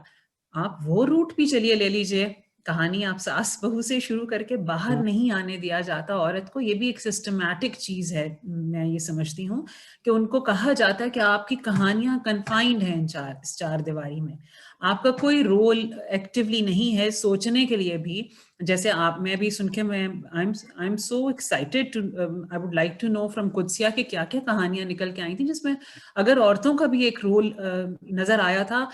آپ وہ روٹ بھی چلیے لے لیجئے, کہانی آپ ساس بہو سے شروع کر کے باہر نہیں آنے دیا جاتا عورت کو. یہ بھی ایک سسٹمیٹک چیز ہے, میں یہ سمجھتی ہوں کہ ان کو کہا جاتا ہے کہ آپ کی کہانیاں کنفائنڈ ہیں اس چار دیواری میں, آپ کا کوئی رول ایکٹیولی نہیں ہے سوچنے کے لیے بھی. جیسے آپ, میں بھی سن کے میں I am so excited, I would like to know from Qudsia کہ کیا کیا کہانیاں نکل کے آئی تھیں جس میں اگر عورتوں کا بھی ایک رول نظر آیا تھا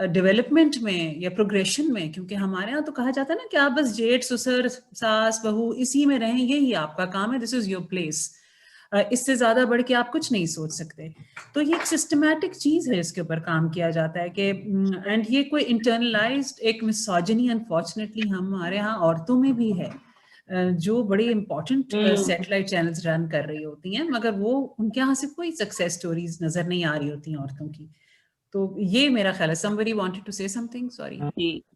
ڈیولپمنٹ میں یا پروگریشن میں. کیونکہ ہمارے یہاں تو کہا جاتا ہے نا کہ آپ بس جیٹ سسر ساس بہو اسی میں رہیں, یہی آپ کا کام ہے, دس از یور پلیس, اس سے زیادہ بڑھ کے آپ کچھ نہیں سوچ سکتے. تو یہ ایک سسٹمیٹک چیز ہے, اس کے اوپر کام کیا جاتا ہے کہ اینڈ یہ کوئی انٹرنلائزڈ ایک مسوجنی انفارچونیٹلی ہمارے ہاں عورتوں میں بھی ہے جو بڑی امپورٹنٹ سیٹلائٹ چینلز رن کر رہی ہوتی ہیں, مگر وہ ان کے یہاں سے کوئی سکسیس سٹوریز نظر نہیں آ رہی ہوتی ہیں عورتوں کی. تو یہ میرا خیال ہے. somebody wanted to say something, sorry.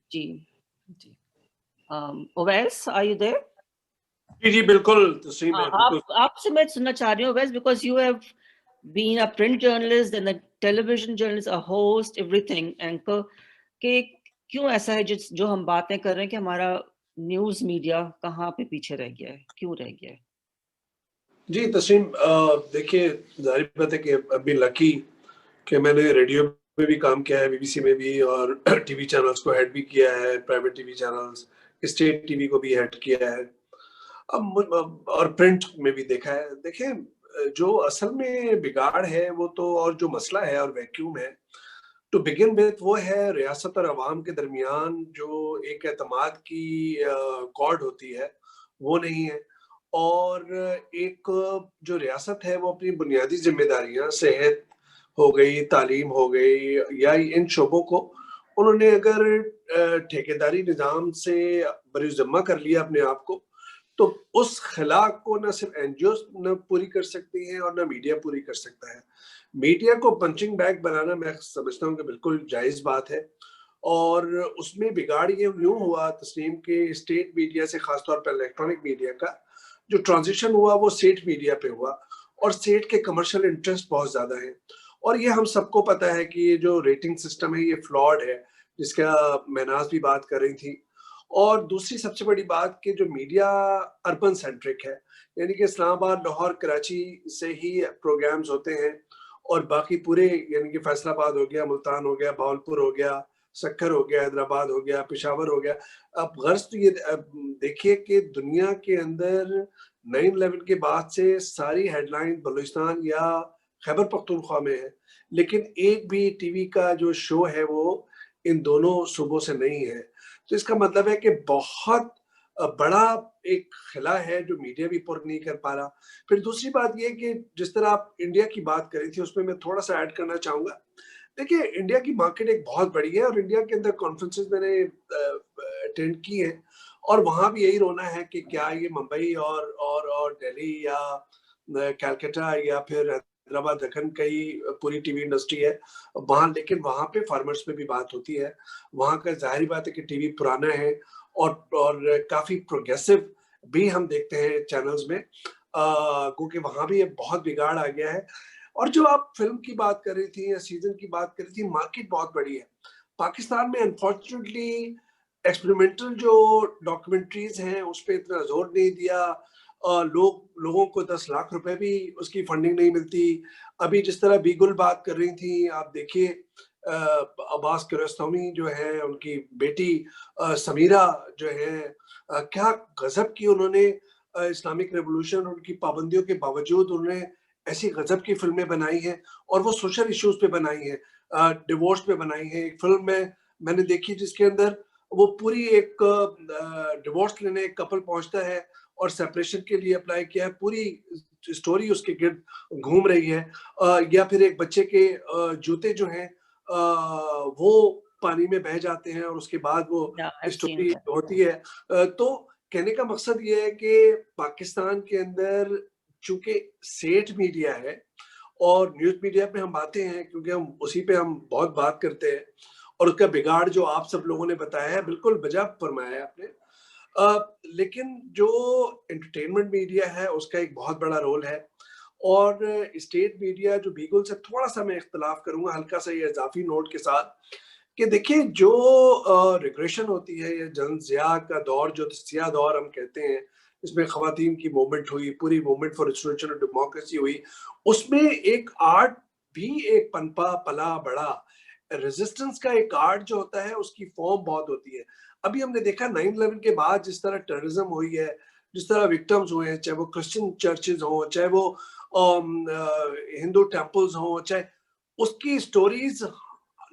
G Owais are you there? جی بالکل تسلیم ہے. آپ سے میں سننا چاہ رہی ہوں Owais, because you have been a print journalist and a television journalist, a host, everything, anchor, کہ کیوں ایسا ہے جو ہم باتیں کر رہے ہیں کہ ہمارا نیوز میڈیا کہاں پہ پیچھے رہ گیا ہے, کیوں رہ گیا ہے؟ جی تسلیم, دیکھیے ظاہر بات ہے کہ ابھی لکی کہ میں نے ریڈیو میں بھی کام کیا ہے, بی بی سی میں بھی, اور ٹی وی چینلز کو ہیڈ بھی کیا ہے, private T V channels, state T V کو بھی ہیڈ کیا ہے, اور پرنٹ میں بھی دیکھا ہے. دیکھیں جو اصل میں بگاڑ ہے وہ تو, اور جو مسئلہ ہے اور ویکیوم ہے ٹو بگن وتھ, وہ ہے ریاست اور عوام کے درمیان جو ایک اعتماد کی کارڈ ہوتی ہے وہ نہیں ہے. اور ایک جو ریاست ہے وہ اپنی بنیادی ذمہ داریاں, صحت ہو گئی, تعلیم ہو گئی, یا ان شعبوں کو انہوں نے اگر ٹھیکیداری نظام سے بری ذمہ کر لیا اپنے آپ کو, تو اس خلا کو نہ صرف این جی اوز نہ پوری کر سکتی ہیں اور نہ میڈیا پوری کر سکتا ہے. میڈیا کو پنچنگ بیگ بنانا میں سمجھتا ہوں کہ بالکل جائز بات ہے, اور اس میں بگاڑ یہ یوں ہوا تسلیم کہ اسٹیٹ میڈیا سے, خاص طور پر الیکٹرانک میڈیا کا جو ٹرانزیشن ہوا وہ اسٹیٹ میڈیا پہ ہوا, اور اسٹیٹ کے کمرشل انٹرسٹ بہت زیادہ ہیں. اور یہ ہم سب کو پتہ ہے کہ یہ جو ریٹنگ سسٹم ہے یہ فلاڈ ہے, جس کا مہناز بھی بات کر رہی تھی. اور دوسری سب سے بڑی بات کہ جو میڈیا اربن سینٹرک ہے, یعنی کہ اسلام آباد, لاہور, کراچی سے ہی پروگرامز ہوتے ہیں, اور باقی پورے یعنی کہ فیصل آباد ہو گیا, ملتان ہو گیا, بہاولپور ہو گیا, سکھر ہو گیا, حیدرآباد ہو گیا, پشاور ہو گیا. اب غرض تو یہ دیکھیے کہ دنیا کے اندر 9/11 کے بعد سے ساری ہیڈ لائن بلوچستان یا خیبر پختونخوا میں ہے, لیکن ایک بھی ٹی وی کا جو شو ہے وہ ان دونوں صوبوں سے نہیں ہے. تو اس کا مطلب ہے کہ بہت بڑا ایک خلا ہے جو میڈیا بھی پر نہیں کر پا رہا. پھر دوسری بات یہ کہ جس طرح آپ انڈیا کی بات کری تھی, اس میں تھوڑا سا ایڈ کرنا چاہوں گا. دیکھیے انڈیا کی مارکیٹ ایک بہت بڑی ہے, اور انڈیا کے اندر کانفرنسز میں نے اٹینڈ کی ہیں, اور وہاں بھی یہی رونا ہے کہ کیا یہ ممبئی اور دہلی یا کلکتہ یا پھر حیدرآباد, دکن کا ہی پوری ٹی وی انڈسٹری ہے وہاں, لیکن وہاں پہ فارمرز پہ بھی بات ہوتی ہے. وہاں کا ظاہری بات ہے کہ ٹی وی پرانا ہے, اور کافی پروگریسو بھی ہم دیکھتے ہیں چینلز میں, کیونکہ وہاں بھی بہت بگاڑ آ گیا ہے. اور جو آپ فلم کی بات کر رہی تھی یا سیزن کی بات کر رہی تھی, مارکیٹ بہت بڑی ہے. پاکستان میں انفارچونیٹلی ایکسپریمنٹل جو ڈاکومنٹریز ہیں اس پہ اتنا زور نہیں دیا, لوگوں کو 10 لاکھ روپے بھی اس کی فنڈنگ نہیں ملتی. ابھی جس طرح بیگل بات کر رہی تھی, آپ دیکھیے عباس کیارستمی جو ہے, ان کی بیٹی سمیرہ جو ہے, کیا غضب کی انہوں نے इस्लामिक रेवोल्यूशन और उनकी पाबंदियों के बावजूद उन्होंने ऐसी गजब की फिल्में बनाई हैं और वो सोशल इश्यूज पे बनाई हैं, डिवोर्स पे बनाई हैं। एक फिल्म में मैंने देखी जिसके अंदर वो पूरी एक डिवोर्स लेने एक कपल पहुंचता है और सेपरेशन के लिए अप्लाई किया है, पूरी स्टोरी उसके गिर्द घूम रही है। या फिर एक बच्चे के जूते जो हैं वो पानी में बह जाते हैं और उसके बाद वो स्टोरी होती है। तो कहने का मकसद ये है कि पाकिस्तान के अंदर चूंकि सेठ मीडिया है और न्यूज मीडिया पे हम आते हैं क्योंकि हम उसी पे हम बहुत बात करते हैं, और उसका बिगाड़ जो आप सब लोगों ने बताया है बिल्कुल बजा फरमाया है आपने। लेकिन जो एंटरटेनमेंट मीडिया है उसका एक बहुत बड़ा रोल है, और स्टेट मीडिया जो बीगल से थोड़ा सा मैं इख्तलाफ करूंगा हल्का सा ये इजाफी नोट के साथ कि देखिए जो रिग्रेशन होती है या जन ज़िया का दौर, जो सिया दौर हम कहते हैं, इसमें ख़वातीन की मूवमेंट हुई, पूरी movement for restoration of democracy हुई, उसमें एक आर्ट भी एक पनपा पला बड़ा, रेजिस्टेंस का एक आर्ट जो होता है उसकी फॉर्म बहुत होती है। अभी हमने देखा 9/11 के बाद जिस तरह टेररिज्म हुई है, जिस तरह विक्टिम्स हुए हैं, चाहे वो क्रिश्चियन चर्चेज हों, चाहे वो हिंदू टेम्पल्स हों, चाहे उसकी स्टोरीज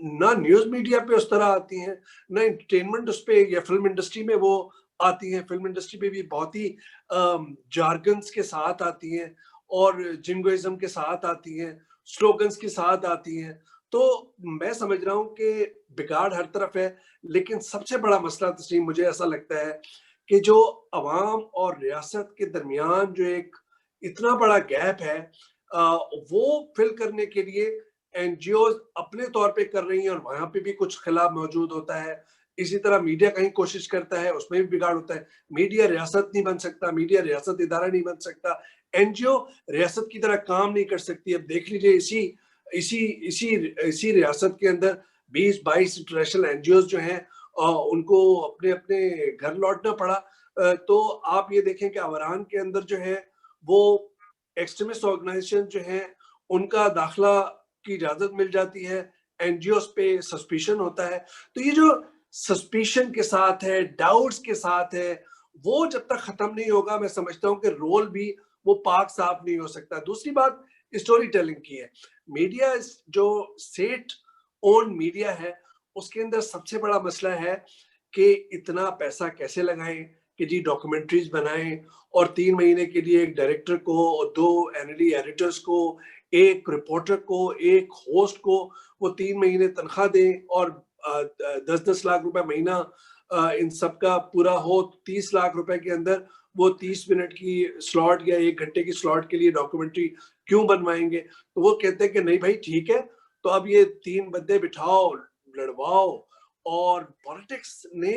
ना न्यूज मीडिया पे उस तरह आती हैं, ना एंटरटेनमेंट उस पे या फिल्म इंडस्ट्री में वो आती हैं। फिल्म इंडस्ट्री पे भी बहुत ही जार्गन्स के साथ आती हैं और जिंगोइज्म के साथ आती हैं, स्लोगन्स के साथ आती हैं। तो मैं समझ रहा हूँ कि बिगाड़ हर तरफ है, लेकिन सबसे बड़ा मसला तस्लीम मुझे ऐसा लगता है कि जो अवाम और रियासत के दरमियान जो एक इतना बड़ा गैप है वो फिल करने के लिए एनजीओ अपने तौर पे कर रही हैं और वहां पे भी कुछ खिलाफ मौजूद होता है। इसी तरह मीडिया कहीं कोशिश करता है, उसमें भी बिगाड़ होता है। मीडिया रियासत नहीं बन सकता, मीडिया रियासत इदारा नहीं बन सकता, एनजीओ रियासत की तरह काम नहीं कर सकती। अब देख लीजिए इसी इसी इसी इसी रियासत के अंदर 20-22 इंटरनेशनल एनजीओ जो हैं उनको अपने अपने घर लौटना पड़ा। तो आप ये देखें कि अवरान के अंदर जो है वो एक्सट्रीमिस्ट ऑर्गेनाइजेशन जो है उनका दाखिला की इजाजत मिल जाती है, एनजीओ पे सस्पिशन होता है। तो ये जो सस्पिशन के साथ है, डाउट्स के साथ है, वो जब तक खत्म नहीं होगा मैं समझता हूँ कि रोल भी वो पाक साफ नहीं हो सकता। दूसरी बात स्टोरी टेलिंग की है। मीडिया जो सेट ओन मीडिया है उसके अंदर सबसे बड़ा मसला है कि इतना पैसा कैसे लगाएं कि जी डॉक्यूमेंट्रीज बनाएं और 3 महीने के लिए एक डायरेक्टर को, 2 एनडी एडिटर्स को, एक रिपोर्टर को, एक होस्ट को वो 3 महीने तनख्वाह दें और 10-10 लाख रुपए महीना इन सब का पूरा हो। 30 लाख रुपए के अंदर वो 30 मिनट की स्लॉट या 1 घंटे की स्लॉट के लिए डॉक्यूमेंट्री क्यों बनवाएंगे? तो वो कहते हैं कि नहीं भाई ठीक है, तो अब ये 3 बंदे बिठाओ, लड़वाओ। और पॉलिटिक्स ने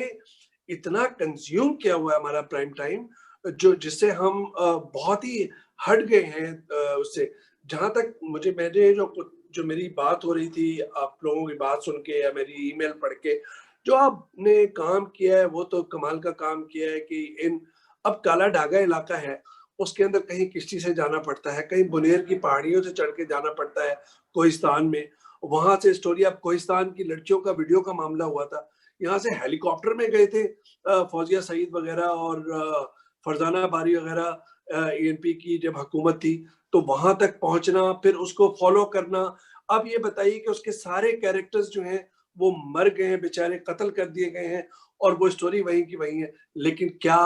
इतना कंज्यूम किया हुआ है हमारा प्राइम टाइम, जो जिससे हम बहुत ही हट गए हैं उससे। जहां तक मैंने जो मेरी बात हो रही थी आप लोगों की बात सुन के या मेरी ईमेल पढ़ के, जो आपने काम किया है वो तो कमाल का काम किया है कि अब काला ढागा इलाका है उसके अंदर कहीं किश्ती से जाना पड़ता है, कहीं बुनेर की पहाड़ियों से चढ़ के जाना पड़ता है कोहिस्तान में, वहां से स्टोरी। अब कोहिस्तान की लड़कियों का वीडियो का मामला हुआ था, यहाँ से हेलीकॉप्टर में गए थे फौजिया सईद वगैरह और फरजाना बारी वगैरह, एएनपी की जब हुकूमत थी, तो वहां तक पहुंचना, फिर उसको फॉलो करना। अब ये बताइए कि उसके सारे कैरेक्टर्स जो हैं वो मर गए हैं, बेचारे कत्ल कर दिए गए हैं, और वो स्टोरी वहीं की वहीं है। लेकिन क्या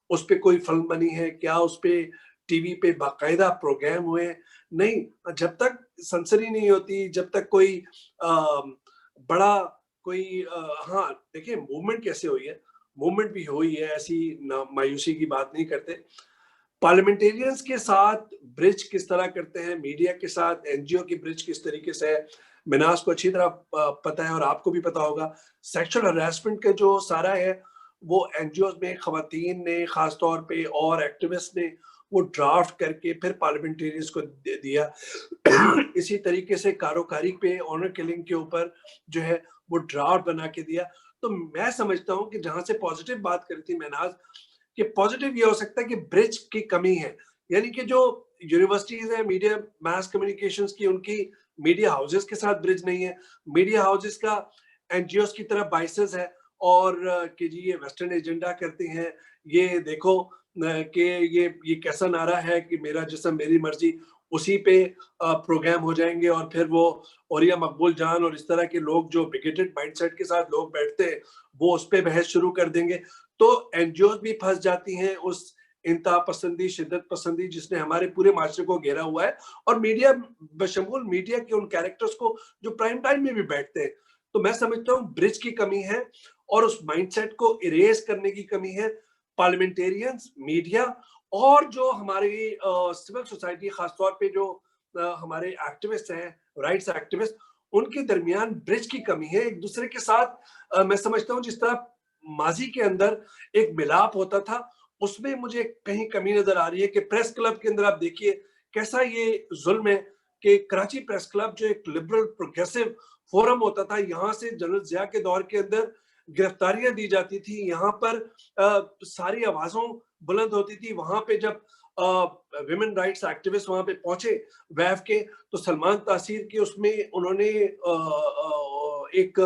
उस पे कोई फिल्म बनी है? क्या उस पे टीवी पे बाकायदा प्रोग्राम हुए? नहीं। जब तक सेंसरी नहीं होती, जब तक कोई बड़ा कोई हाँ देखिए मूवमेंट कैसे हुई है, मूवमेंट भी हुई है, ऐसी मायूसी की बात नहीं करते। पार्लियामेंटेरियंस के साथ ब्रिज किस तरह करते हैं, मीडिया के साथ एनजीओ की ब्रिज किस तरीके से है, मिनाज को अच्छी तरह पता है और आपको भी पता होगा। सेक्सुअल हरासमेंट का जो सारा है वो एनजीओ में खवातीन ने खास तौर पे और एक्टिविस्ट ने वो ड्राफ्ट करके फिर पार्लियामेंटेरियंस को दिया। इसी तरीके से कारोकारी पे ऑनर किलिंग के ऊपर जो है वो ड्राफ्ट बना के दिया। तो मैं समझता हूँ कि जहां से पॉजिटिव बात करी थी महनाज, कि पॉजिटिव ये हो सकता है कि ब्रिज की कमी है, यानी कि जो यूनिवर्सिटीज है मीडिया मास कम्युनिकेशंस की, उनकी मीडिया हाउसेस के साथ ब्रिज नहीं है। मीडिया हाउसेस का एनजीओ की तरह बाइसेस है और कि जी ये वेस्टर्न एजेंडा करते हैं, ये देखो कि ये कैसा नारा है कि मेरा जिस्म मेरी मर्जी, उसी पे प्रोग्राम हो जाएंगे और फिर वो औरिया मकबूल जान और इस तरह के लोग जो बिगेटेड माइंडसेट के साथ लोग बैठते हैं वो उस पे बहस शुरू कर देंगे। तो एनजीओ भी फंस जाती हैं उस इंतहा पसंदी, शिद्दत पसंदी जिसने हमारे पूरे माशरे को घेरा हुआ है, और मीडिया बशमूल मीडिया के उन कैरेक्टर्स को जो प्राइम टाइम में भी बैठते हैं। तो मैं समझता हूँ ब्रिज की कमी है और उस माइंडसेट को इरेज करने की कमी है। पार्लियामेंटेरियंस, मीडिया और जो हमारी सिविल सोसाइटी, खासतौर पे जो हमारे एक्टिविस्ट हैं, राइट्स एक्टिविस्ट, उनके दरमियान ब्रिज की कमी है एक दूसरे के साथ। मैं समझता हूँ जिस तरह माजी के अंदर एक मिलाप होता था, उसमें मुझे कहीं कमी नजर आ रही है कि प्रेस क्लब के अंदर आप देखिए कैसा ये जुल्म है कि कराची प्रेस क्लब जो एक लिबरल प्रोग्रेसिव फोरम होता था, यहाँ से जनरल जिया के दौर के अंदर गिरफ्तारियां दी जाती थी, यहाँ पर सारी आवाजों बुलंद होती थी। वहां पे जब विमेन राइट्स एक्टिविस्ट वहां पे पहुंचे वैफ के, तो सलमान तासीर की उसमें उन्होंने एक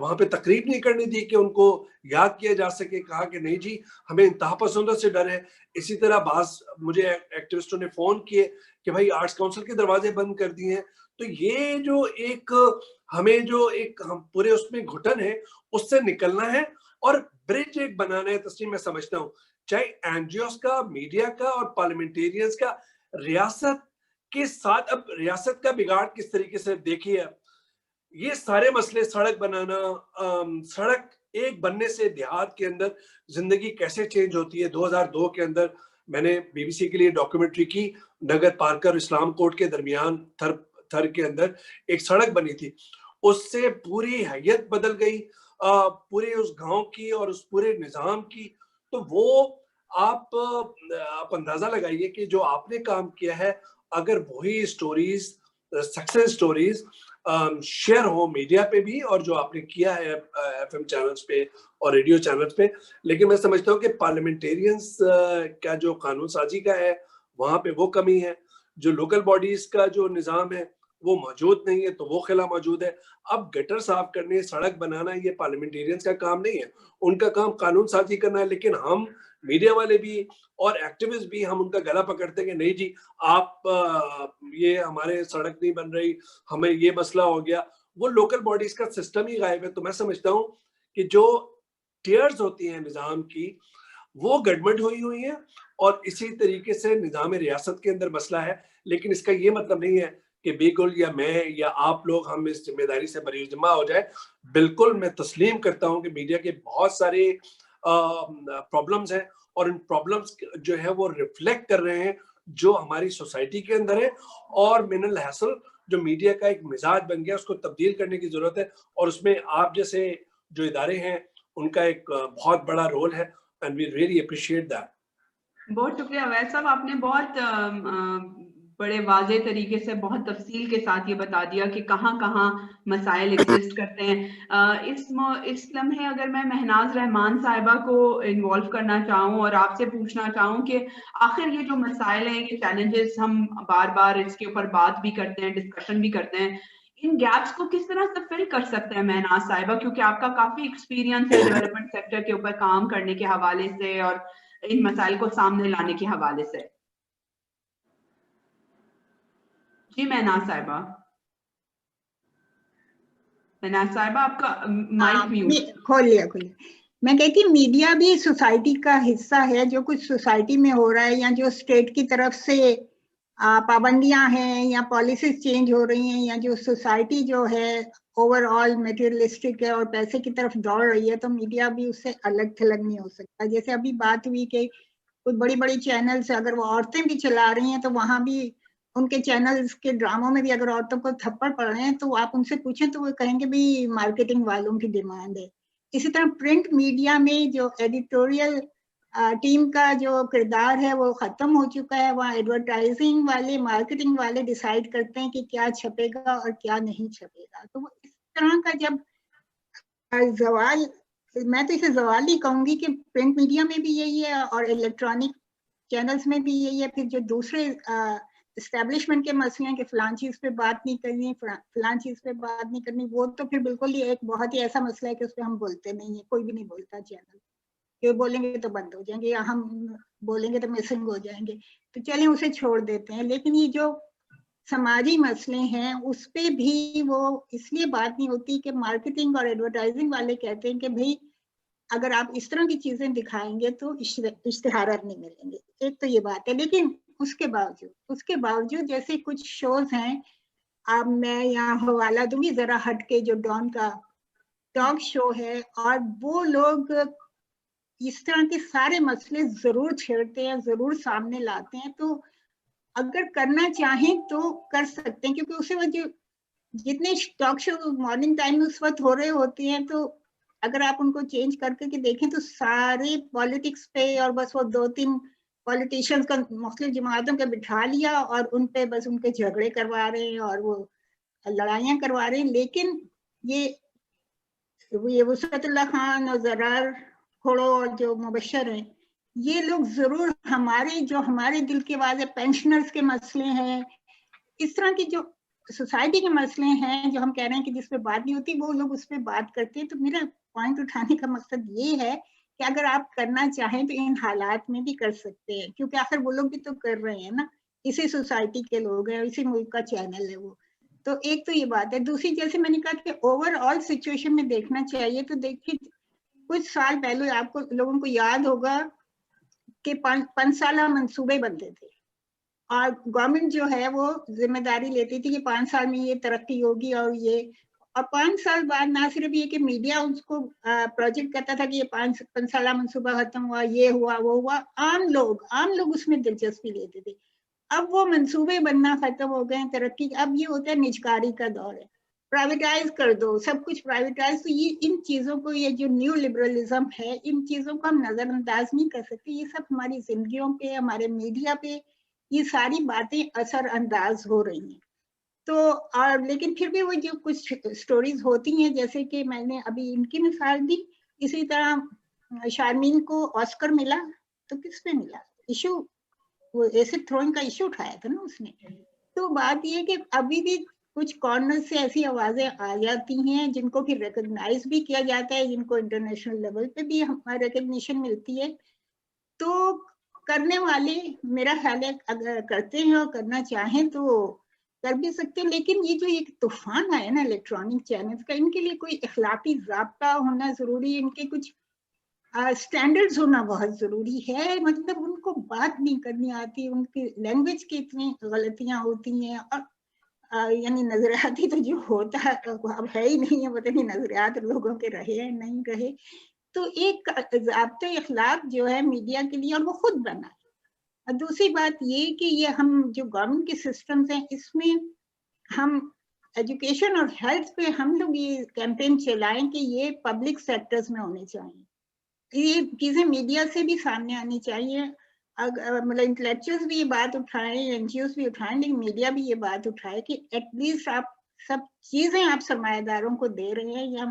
वहां पे तकरीब नहीं करने दी कि उनको याद किया जा सके। कहा कि नहीं जी, हमें इंतहा पसंदों से डर है। इसी तरह बाज मुझे एक्टिविस्टों ने फोन किए कि भाई आर्ट्स काउंसिल के दरवाजे बंद कर दिए हैं। तो ये जो एक हमें जो एक हम पूरे उसमें घुटन है उससे निकलना है और ब्रिज एक बनाना है। तस्लीम, मैं समझता हूँ चाहे एनजीओस का, मीडिया का और पार्लियामेंटेरियंस का, रियासत के साथ। अब रियासत का बिगाड़ किस तरीके से देखिए, ये सारे मसले, सड़क बनाना, सड़क एक बनने से देहात के अंदर जिंदगी कैसे चेंज होती है। 2002 के अंदर मैंने बीबीसी के लिए डॉक्यूमेंट्री की, नगर पार्कर इस्लाम कोर्ट के दरमियान थर के अंदर एक सड़क बनी थी, उससे पूरी हैयत बदल गई, पूरे उस गांव की और उस पूरे निजाम की। तो वो आप अंदाजा लगाइए कि जो आपने काम किया है, अगर वही स्टोरीज, सक्सेस स्टोरीज शेयर हो मीडिया पे भी, और जो आपने किया है एफएम चैनल्स पे और रेडियो चैनल्स पे, लेकिन मैं समझता हूँ कि पार्लियामेंटेरियंस का जो कानून साजी का है वहां पे वो कमी है। जो लोकल बॉडीज का जो निजाम है वो मौजूद नहीं है, तो वो खिला मौजूद है। अब गटर साफ करने, सड़क बनाना, ये पार्लियामेंटेरियंस का काम नहीं है, उनका काम कानून साजी करना है। लेकिन हम मीडिया वाले भी और एक्टिविस्ट भी, हम उनका गला पकड़ते हैं कि नहीं जी, आप ये हमारे सड़क नहीं बन रही, हमें ये मसला हो गया। वो लोकल बॉडीज का सिस्टम ही गायब है। तो मैं समझता हूँ कि जो टीयर्स होती हैं निजाम की, वो गड़बड़ हुई है और इसी तरीके से निजाम रियासत के अंदर मसला है। लेकिन इसका ये मतलब नहीं है कि बिल्कुल या मैं या आप लोग हम इस जिम्मेदारी से बरीजुम्मा हो जाए। बिल्कुल मैं तस्लीम करता हूँ कि मीडिया के बहुत सारे प्रॉब्लम्स हैं और इन प्रॉब्लम्स जो है वो रिफ्लेक्ट कर रहे हैं जो हमारी सोसाइटी के अंदर है, और मिनल हैसल जो मीडिया का एक मिजाज बन गया उसको तब्दील करने की जरूरत है। और उसमें आप जैसे जो इदारे हैं उनका एक बहुत बड़ा रोल है, and we really appreciate that. बहुत शुक्रिया अवैस साहब, आपने बहुत बड़े वाजे तरीके से, बहुत तफसील के साथ ये बता दिया कि कहाँ कहाँ मसाइल एग्जिस्ट करते हैं। इस लम्हे अगर मैं महनाज रहमान साहिबा को इन्वॉल्व करना चाहूँ और आपसे पूछना चाहूँ कि आखिर ये जो मसाइल हैं, ये चैलेंजेस, हम बार बार इसके ऊपर बात भी करते हैं, डिस्कशन भी करते हैं, इन गैप्स को किस तरह से फिल कर सकते हैं महनाज साहिबा, क्योंकि आपका काफी एक्सपीरियंस है डेवलपमेंट सेक्टर के ऊपर काम करने के हवाले से और इन मसाइल को सामने लाने के हवाले से। जी महनाज साहिबा, महनाज साहिबा आपका माइक म्यूट। खोल लिया। मैं कहती हूँ मीडिया भी सोसाइटी का हिस्सा है। जो कुछ सोसाइटी में हो रहा है या जो स्टेट की तरफ से पाबंदियां हैं या पॉलिसीज चेंज हो रही हैं, या जो सोसाइटी जो है ओवरऑल मटेरियलिस्टिक है और पैसे की तरफ दौड़ रही है, तो मीडिया भी उससे अलग थलग नहीं हो सकता। जैसे अभी बात हुई कि कुछ बड़ी बड़ी चैनल्स अगर वो औरतें भी चला रही हैं, तो वहां भी उनके चैनल्स के ड्रामों में भी अगर औरतों को थप्पड़ पड़ रहे हैं, तो आप उनसे पूछें तो वो कहेंगे भी मार्केटिंग वालों की डिमांड है। इसी तरह प्रिंट मीडिया में जो एडिटोरियल टीम का जो किरदार है वो खत्म हो चुका है। वहाँ एडवर्टाइजिंग वाले, मार्केटिंग वाले डिसाइड करते हैं कि क्या छपेगा और क्या नहीं छपेगा। तो इस तरह का जब जवाल, मैं तो इसे जवाल ही कहूंगी कि प्रिंट मीडिया में भी यही है और इलेक्ट्रॉनिक चैनल्स में भी यही है। फिर जो दूसरे एस्टेब्लिशमेंट के मसले हैं कि फलां चीज पे बात नहीं करनी, फलां चीज पे बात नहीं करनी, वो तो फिर बिल्कुल ही एक बहुत ही ऐसा मसला है कि उस पर हम बोलते नहीं है, कोई भी नहीं बोलता चैनल। कि बोलेंगे तो बंद हो जाएंगे या हम बोलेंगे तो मिसिंग हो जाएंगे, तो चलें उसे छोड़ देते हैं। लेकिन ये जो समाजी मसले हैं उस पे भी वो इसलिए बात नहीं होती कि मार्केटिंग और एडवर्टाइजिंग वाले कहते हैं कि भाई अगर आप इस तरह की चीजें दिखाएंगे तो इश्तिहारात नहीं मिलेंगे, एक तो ये बात है। लेकिन उसके बावजूद जैसे कुछ शोज हैं, अब मैं यहाँ हवाला दूंगी जरा हट के, जो डॉन का टॉक शो है, और वो लोग इस तरह के सारे मसले जरूर छेड़ते हैं, जरूर सामने लाते हैं। तो अगर करना चाहें तो कर सकते हैं, क्योंकि उसे वजह जितने टॉक शो मॉर्निंग टाइम में उस वक्त हो रहे होते हैं, तो अगर आप उनको चेंज करके देखें तो सारे पॉलिटिक्स पे, और बस वो 2-3 पॉलिटिशियंस का मुख्तलिफ जमातों के बिठा लिया और उन पे बस उनके झगड़े करवा रहे हैं और वो लड़ाइयाँ करवा रहे हैं। लेकिन ये वसअतुल्लाह खान और ज़रार खोड़ो और जो मुबशर हैं, ये लोग जरूर हमारे दिल की आवाज़ है, पेंशनर्स के मसले हैं, इस तरह की जो सोसाइटी के मसले हैं जो हम कह रहे हैं कि जिस पे बात नहीं होती, वो लोग उस पे बात करते हैं। तो मेरा पॉइंट उठाने का मकसद ये है कि अगर आप करना चाहें तो इन हालात में भी कर सकते हैं, क्योंकि आखिर वो लोग भी तो कर रहे हैं ना, इसी सोसाइटी के लोग हैं, इसी मुल्क का चैनल है वो। तो एक तो ये बात है। दूसरी, जैसे मैंने कहा कि ओवरऑल सिचुएशन में देखना चाहिए, तो देखिए कुछ साल पहले आपको लोगों को याद होगा कि 5 साल मंसूबे बनते थे और गवर्नमेंट जो है वो जिम्मेदारी लेती थी कि 5 साल में ये तरक्की होगी और 5 साल बाद ना सिर्फ ये कि मीडिया उसको प्रोजेक्ट करता था कि ये 5 साल मंसूबा खत्म हुआ, ये हुआ वो हुआ, आम लोग उसमें दिलचस्पी लेते थे। अब वो मंसूबे बनना खत्म हो गए, तरक्की, अब ये होता है निजकारी का दौर है, प्राइवेटाइज कर दो, सब कुछ प्राइवेटाइज। तो ये इन चीजों को, ये जो न्यू लिबरलिज्म है, इन चीजों को हम नजरअंदाज नहीं कर सकते। ये सब हमारी जिंदगियों पे, हमारे मीडिया पे, ये सारी बातें असर अंदाज हो रही हैं। तो और लेकिन फिर भी वो जो कुछ स्टोरीज होती हैं, जैसे कि मैंने अभी इनकी मिसाल दी, इसी तरह शारमीन को ऑस्कर मिला, तो किस पे मिला? इशू, वो एसिड थ्रोइंग का इशू उठाया था ना उसने। तो बात ये कि अभी भी कुछ कॉर्नर से ऐसी आवाजें आ जाती हैं जिनको फिर रिकॉग्नाइज भी किया जाता है, जिनको इंटरनेशनल लेवल पे भी हमारी रिकॉग्निशन मिलती है। तो करने वाले मेरा ख्याल है अगर करते हैं और करना चाहें तो कर भी सकते हैं। लेकिन ये जो एक तूफान आया ना इलेक्ट्रॉनिक चैनल्स का, इनके लिए कोई इखलाकी ज़ाब्ता होना जरूरी है, इनके कुछ स्टैंडर्ड्स होना बहुत जरूरी है। मतलब उनको बात नहीं करनी आती, उनकी लैंग्वेज की इतनी गलतियां होती हैं, और यानी नजरियाती तो जो होता है अब है ही नहीं है, पता नहीं नजरियात लोगों के रहे हैं नहीं रहे। तो एक ज़ाब्ते इखलाक जो है मीडिया के लिए, और वो खुद बना है। और दूसरी बात ये कि ये हम जो गवर्नमेंट के सिस्टम्स हैं, इसमें हम एजुकेशन और हेल्थ पे हम लोग ये कैंपेन चलाएं कि ये पब्लिक सेक्टर्स में होने चाहिए, ये चीजें मीडिया से भी सामने आनी चाहिए। मतलब इंटेलेक्चुअल्स भी ये बात उठाएं, एनजीओस भी उठाएं, लेकिन मीडिया भी ये बात उठाए कि एटलीस्ट आप सब चीजें आप सरमायादारों को दे रहे हैं, या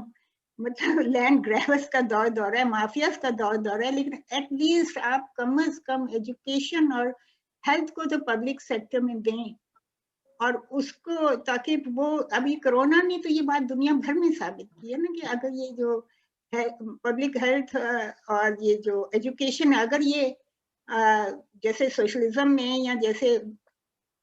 मतलब लैंड ग्रैबर्स का दौर है, माफियाज का दौर है, लेकिन एटलीस्ट आप कम से कम एजुकेशन और हेल्थ को तो पब्लिक सेक्टर में दें। और उसको, ताकि वो, अभी कोरोना ने तो ये बात दुनिया भर में साबित की है ना कि अगर ये जो है पब्लिक हेल्थ और ये जो एजुकेशन, अगर ये जैसे सोशलिज्म में या जैसे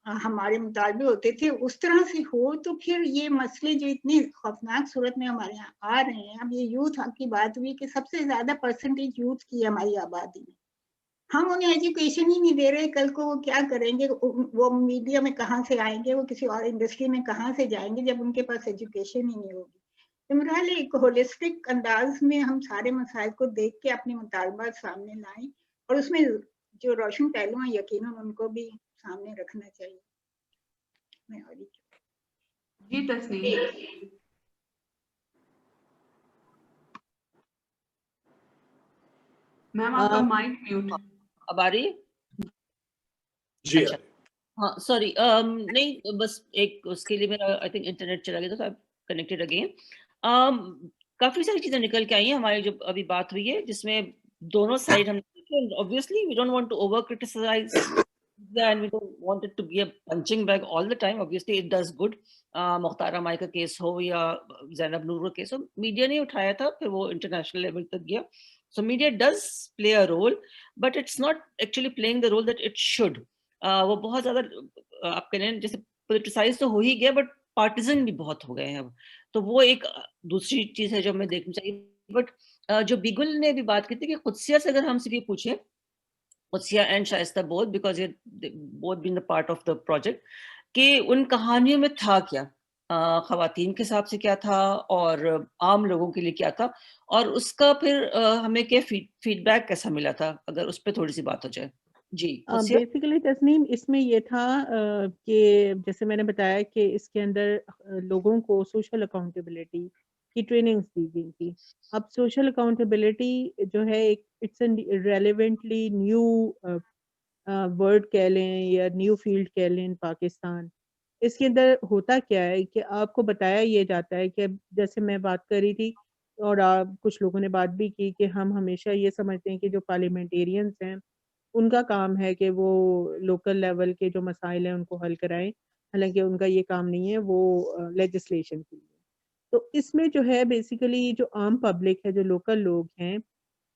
हमारे मुताबिक होते थे उस तरह से हो, तो फिर ये मसले जो इतनी खौफनाक सूरत में हमारे यहाँ आ रहे हैं। अब ये यूथ की बात हुई कि सबसे ज्यादा परसेंटेज यूथ की है हमारी आबादी में, हम उन्हें एजुकेशन ही नहीं दे रहे, कल को वो क्या करेंगे? वो मीडिया में कहाँ से आएंगे, वो किसी और इंडस्ट्री में कहाँ से जाएंगे जब उनके पास एजुकेशन ही नहीं होगी? तो मेरा ख्याल है एक होलिस्टिक अंदाज में हम सारे मसाइल को देख के अपने मुतालबात सामने लाएं, और उसमें जो रोशन पहलू हैं यकीनन उनको भी सामने रखना चाहिए। मैं और जी तस्नीम, मैम आपका माइक म्यूट। अब आ रही है? जी अच्छा, हाँ सॉरी, नहीं बस एक उसके लिए मेरा आई थिंक इंटरनेट चला गया था, कनेक्टेड अगेन। काफी सारी चीजें निकल के आई हैं हमारी जो अभी बात हुई है, जिसमें दोनों साइड हम obviously we don't want to over criticize and we don't want it to be a punching bag all the time. Obviously it does good. Mukhtar अमाई का केस हो या ज़ैनब नूर का केस हो, मीडिया ने उठाया था, फिर वो इंटरनेशनल लेवल तक गया, So media does play a role, but it's not actually playing the role that it should. वो बहुत ज़्यादा आप कह रहे हैं जैसे पोलिटिसाइज तो हो ही गया, बट पार्टिजन भी बहुत हो गए हैं अब। तो वो एक दूसरी चीज़ है जो हमें देखनी चाहिए। बट जो बिगुल ने भी बात की थी कि कुदसिया से अगर हम सिर्फ ये पूछें, Qudsia and Shaista both, because ये both been the part of the project, कि उन कहानियों में था क्या? ख़वातीन के हिसाब से क्या था और आम लोगों के लिए क्या था, और उसका फिर हमें क्या फीडबैक कैसा मिला था? अगर उस पे थोड़ी-सी बात हो जाए। जी, कुदसिया? बेसिकली तस्नीम इसमें ये था कि जैसे मैंने बताया कि इसके अंदर लोगों को सोशल अकाउंटेबिलिटी की ट्रेनिंग्स दी गई थी। अब सोशल अकाउंटेबिलिटी जो है एक इट्स एन रेलेवेंटली न्यू वर्ड कह लें या न्यू फील्ड कह लें इन पाकिस्तान। इसके अंदर होता क्या है कि आपको बताया ये जाता है कि जैसे मैं बात कर रही थी और आप कुछ लोगों ने बात भी की कि हम हमेशा ये समझते हैं कि जो पार्लियामेंटेरियंस हैं उनका काम है कि वो लोकल लेवल के जो मसाइल हैं उनको हल कराएं, हालांकि उनका ये काम नहीं है, वो लेजिस्लेशन के लिए। तो इसमें जो है बेसिकली जो आम पब्लिक है, जो लोकल लोग हैं,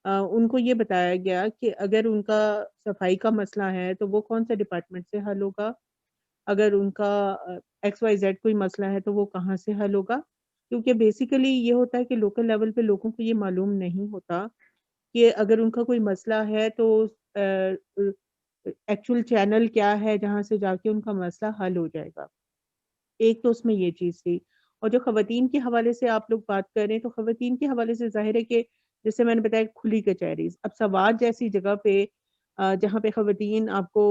उनको ये बताया गया कि अगर उनका सफाई का मसला है तो वो कौन सा डिपार्टमेंट से हल होगा, अगर उनका XYZ कोई मसला है तो वो कहाँ से हल होगा। क्योंकि बेसिकली ये होता है कि लोकल लेवल पे लोगों को ये मालूम नहीं होता कि अगर उनका कोई मसला है तो एक्चुअल चैनल क्या है जहाँ से जाके उनका मसला हल हो जाएगा। एक तो उसमें ये चीज़ थी। और जो ख़वातीन के हवाले से आप लोग बात कर रहे हैं, तो ख़वातीन के हवाले से ज़ाहिर है कि जैसे मैंने बताया खुली कचहरीज़, अब सवात जैसी जगह पे जहाँ पे ख़वातीन आपको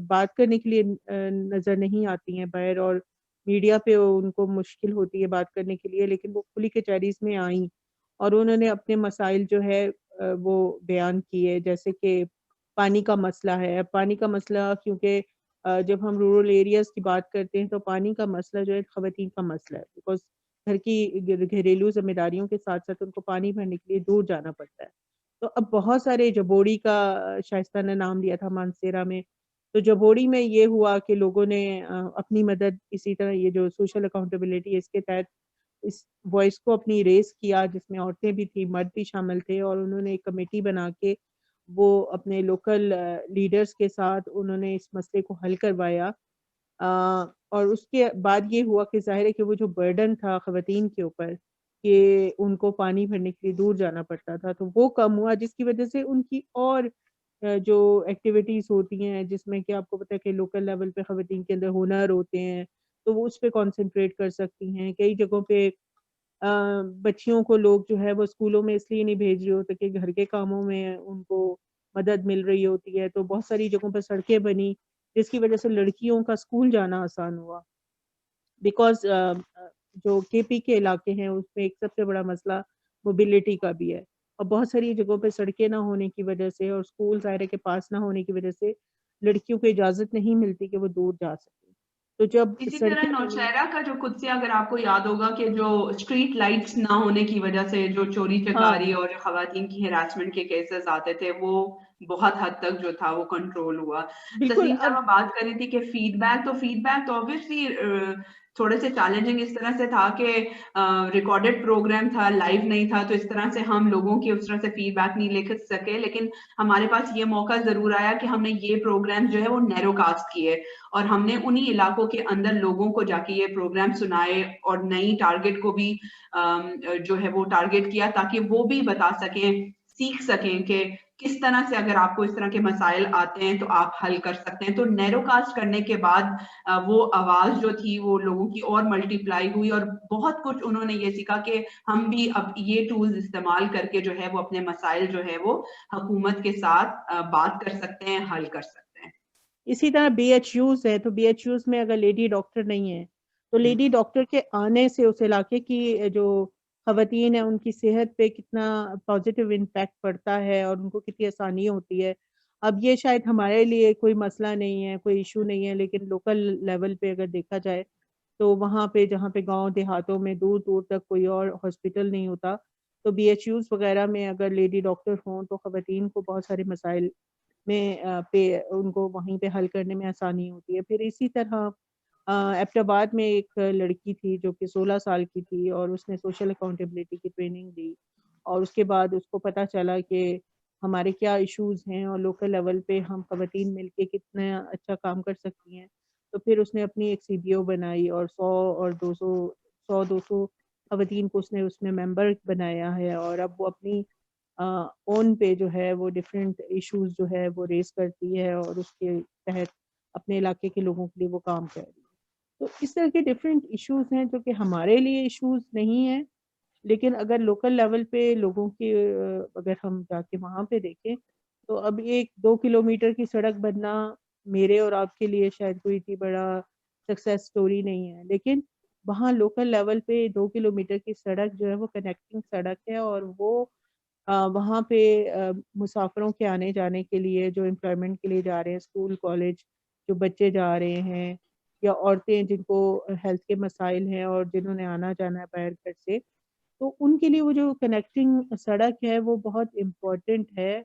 बात करने के लिए नज़र नहीं आती हैं बाहर, और मीडिया पे उनको मुश्किल होती है बात करने के लिए, लेकिन वो खुली कचहरीज़ में आईं और उन्होंने अपने मसाइल जो है वो बयान किए। जैसे कि पानी का मसला है, पानी का मसला क्योंकि जब हम रूरल एरियाज़ की बात करते हैं तो पानी का मसला जो है ख़वातीन का मसला है, बिकॉज़ घर की घरेलू ज़िम्मेदारियों के साथ-साथ उनको पानी भरने के लिए दूर जाना पड़ता है। तो अब बहुत सारे जबोड़ी का शाइस्ता ने नाम लिया था मानसेरा में, तो जबोड़ी में ये हुआ कि लोगों ने अपनी मदद इसी तरह ये जो सोशल अकाउंटेबिलिटी है इसके तहत इस वॉइस को अपनी रेज़ किया, जिसमें औरतें भी थी, मर्द भी शामिल थे, और उन्होंने एक कमेटी बना के वो अपने लोकल लीडर्स के साथ उन्होंने इस मसले को हल करवाया। और उसके बाद ये हुआ कि ज़ाहिर है कि वो जो बर्डन था ख़वातीन के ऊपर कि उनको पानी भरने के लिए दूर जाना पड़ता था, तो वो कम हुआ, जिसकी वजह से उनकी और जो एक्टिविटीज़ होती हैं जिसमें कि आपको पता है कि लोकल लेवल पे ख़वातीन के अंदर हुनर होते हैं, तो वो उस पे कॉन्संट्रेट कर सकती हैं। कई जगहों पे बच्चियों को लोग जो है वो स्कूलों में इसलिए नहीं भेज रहे होते कि घर के कामों में उनको मदद मिल रही होती है, तो बहुत सारी जगहों पर सड़कें बनी, जिसकी वजह से लड़कियों का स्कूल जाना आसान हुआ। बिकॉज़ जो केपी के इलाके हैं उसमें एक सबसे बड़ा मसला मोबिलिटी का भी है, और बहुत सारी जगहों पे सड़कें ना होने की वजह से और स्कूल ज़ाहिर है के पास ना होने की वजह से लड़कियों को इजाज़त नहीं मिलती कि वो दूर जा सकें। तो जब इसी तरह सड़कें बनी, नौशहरा का जो कुदसिया अगर आपको याद होगा कि जो स्ट्रीट लाइट्स ना होने की वजह से जो चोरी चकारी और जो खवातीन की हरासमेंट के केसेस आते थे वो बहुत हद तक जो था वो कंट्रोल हुआ। बिल्कुल। तस्लीम अब साहब बात कर रही थी कि फीडबैक तो ऑब्वियसली थोड़े से चैलेंजिंग इस तरह से था कि रिकॉर्डेड प्रोग्राम था, लाइव नहीं था, तो इस तरह से हम लोगों की उस तरह से फीडबैक नहीं लिख सके, लेकिन हमारे पास ये मौका जरूर आया कि हमने ये प्रोग्राम जो है वो नैरो कास्ट किए और हमने उन्हीं इलाकों के अंदर लोगों को जाके ये प्रोग्राम सुनाए और नई टारगेट को भी जो है वो टारगेट किया ताकि वो भी बता सकें, सीख सकें कि किस तरह से अगर आपको इस तरह के मसाइल आते हैं तो आप हल कर सकते हैं। तो नैरो कास्ट करने के बाद वो आवाज जो थी वो लोगों की और मल्टीप्लाई हुई और बहुत कुछ उन्होंने ये सीखा कि हम भी अब ये टूल्स इस्तेमाल करके जो है वो अपने मसाइल जो है वो हुकूमत के साथ बात कर सकते हैं, हल कर सकते हैं। इसी तरह BHUs है, तो BHUs में अगर लेडी डॉक्टर नहीं है तो लेडी डॉक्टर के आने से उस इलाके की जो खवातीन है उनकी सेहत पे कितना पॉजिटिव इम्पैक्ट पड़ता है और उनको कितनी आसानी होती है। अब ये शायद हमारे लिए कोई मसला नहीं है, कोई इशू नहीं है, लेकिन लोकल लेवल पे अगर देखा जाए तो वहाँ पे जहाँ पे गांव देहातों में दूर दूर तक कोई और हॉस्पिटल नहीं होता, तो BHUs वगैरह में अगर लेडी डॉक्टर हों तो खवातीन को बहुत सारे मसाइल में पे उनको वहीं पे हल करने में आसानी होती है। फिर इसी तरह एबटाबाद में एक लड़की थी जो कि 16 साल की थी और उसने सोशल अकाउंटेबिलिटी की ट्रेनिंग दी اور اس کے بعد اس کو پتہ چلا کہ ہمارے کیا ایشوز ہیں اور لوکل لیول پہ ہم خواتین مل کے کتنا اچھا کام کر سکتی ہیں. تو پھر اس نے اپنی ایک CBO بنائی اور 100 اور 200 خواتین کو اس میں ممبر بنایا ہے, اور اب وہ اپنی اون پہ جو ہے وہ ڈفرینٹ ایشوز جو ہے وہ ریز کرتی ہے اور اس کے تحت اپنے علاقے کے لوگوں کے لیے وہ کام کر رہی ہے. تو اس طرح کے ڈفرینٹ ایشوز ہیں جو کہ ہمارے لیے ایشوز نہیں ہیں, لیکن اگر لوکل لیول پہ لوگوں کی اگر ہم جا کے وہاں پہ دیکھیں تو اب 1-2 کلومیٹر کی سڑک بننا میرے اور آپ کے لیے شاید کوئی اتنی بڑا سکسیس سٹوری نہیں ہے, لیکن وہاں لوکل لیول پہ 2 کلومیٹر کی سڑک جو ہے وہ کنیکٹنگ سڑک ہے, اور وہ وہاں پہ مسافروں کے آنے جانے کے لیے جو امپلائمنٹ کے لیے جا رہے ہیں, اسکول کالج جو بچے جا رہے ہیں, یا عورتیں جن کو ہیلتھ کے مسائل ہیں اور جنہوں نے آنا جانا ہے باہر گھر سے, تو ان کے لیے وہ جو کنیکٹنگ سڑک ہے وہ بہت امپورٹنٹ ہے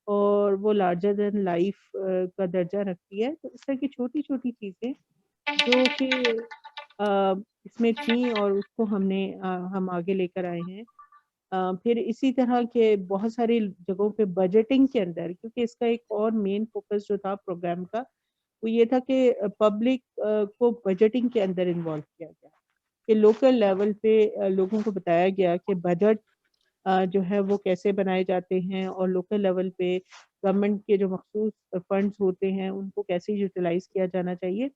اور وہ لارجر دین لائف کا درجہ رکھتی ہے. تو اس طرح کی چھوٹی چھوٹی چیزیں جو کہ اس میں تھیں اور اس کو ہم آگے لے کر آئے ہیں. پھر اسی طرح کے بہت ساری جگہوں پہ بجٹنگ کے اندر, کیونکہ اس کا ایک اور مین فوکس جو تھا پروگرام کا وہ یہ تھا کہ پبلک کو بجٹنگ کے اندر انوالو کیا گیا, کہ لوکل لیول پہ لوگوں کو بتایا گیا کہ بجٹ جو ہے وہ کیسے بنائے جاتے ہیں, اور لوکل لیول پہ گورنمنٹ کے جو مخصوص فنڈز ہوتے ہیں ان کو کیسے یوٹیلائز کیا جانا چاہیے.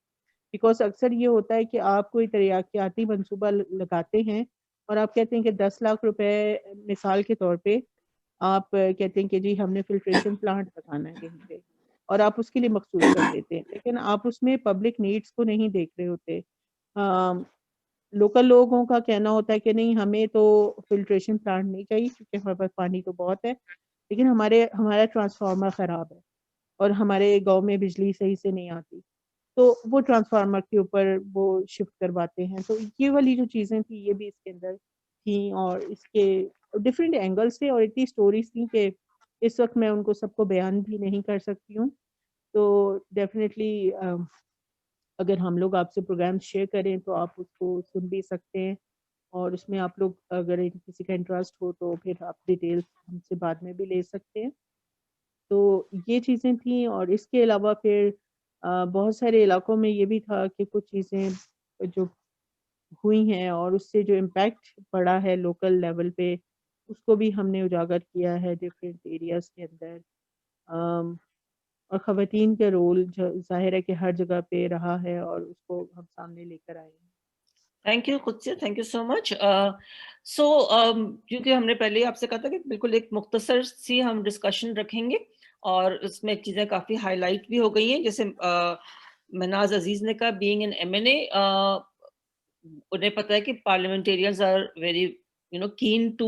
بیکاز اکثر یہ ہوتا ہے کہ آپ کوئی ترقیاتی منصوبہ لگاتے ہیں اور آپ کہتے ہیں کہ 10 لاکھ روپے مثال کے طور پہ آپ کہتے ہیں کہ جی ہم نے فلٹریشن پلانٹ لگانا ہے کہیں پہ, اور آپ اس کے لیے مخصوص کر دیتے ہیں, لیکن آپ اس میں پبلک نیڈس کو نہیں دیکھ رہے ہوتے. لوکل لوگوں کا کہنا ہوتا ہے کہ نہیں ہمیں تو فلٹریشن پلانٹ نہیں چاہیے کیونکہ ہمارے پاس پانی تو بہت ہے, لیکن ہمارا ٹرانسفارمر خراب ہے اور ہمارے گاؤں میں بجلی صحیح سے نہیں آتی, تو وہ ٹرانسفارمر کے اوپر وہ شفٹ کرواتے ہیں. تو یہ والی جو چیزیں تھیں یہ بھی اس کے اندر تھیں, اور اس کے ڈفرینٹ اینگلس تھے اور اتنی سٹوریز تھیں کہ اس وقت میں ان کو سب کو بیان بھی نہیں کر سکتی ہوں. تو ڈیفینیٹلی اگر ہم لوگ آپ سے پروگرام شیئر کریں تو آپ اس کو سن بھی سکتے ہیں, اور اس میں آپ لوگ اگر کسی کا انٹرسٹ ہو تو پھر آپ ڈیٹیلز ہم سے بعد میں بھی لے سکتے ہیں. تو یہ چیزیں تھیں, اور اس کے علاوہ پھر بہت سارے علاقوں میں یہ بھی تھا کہ کچھ چیزیں جو ہوئی ہیں اور اس سے جو امپیکٹ پڑا ہے لوکل لیول پہ اس کو بھی ہم نے اجاگر کیا ہے ڈفرینٹ ایریاز کے اندر. اور خواتین کا رول ظاہر ہے کہ ہر جگہ پہ رہا ہے اور اس کو ہم سامنے لے کر آئے ہیں. Thank you Qudsia, thank you so much. So کیونکہ ہم نے پہلے آپ سے کہا تھا کہ بالکل ایک مختصر سی ہم ڈسکشن رکھیں گے, اور اس میں چیزیں کافی ہائی لائٹ بھی ہو گئی ہیں. جیسے مناز عزیز نے کہا بینگ این MNA انہیں پتہ ہے کہ parliamentarians are very keen to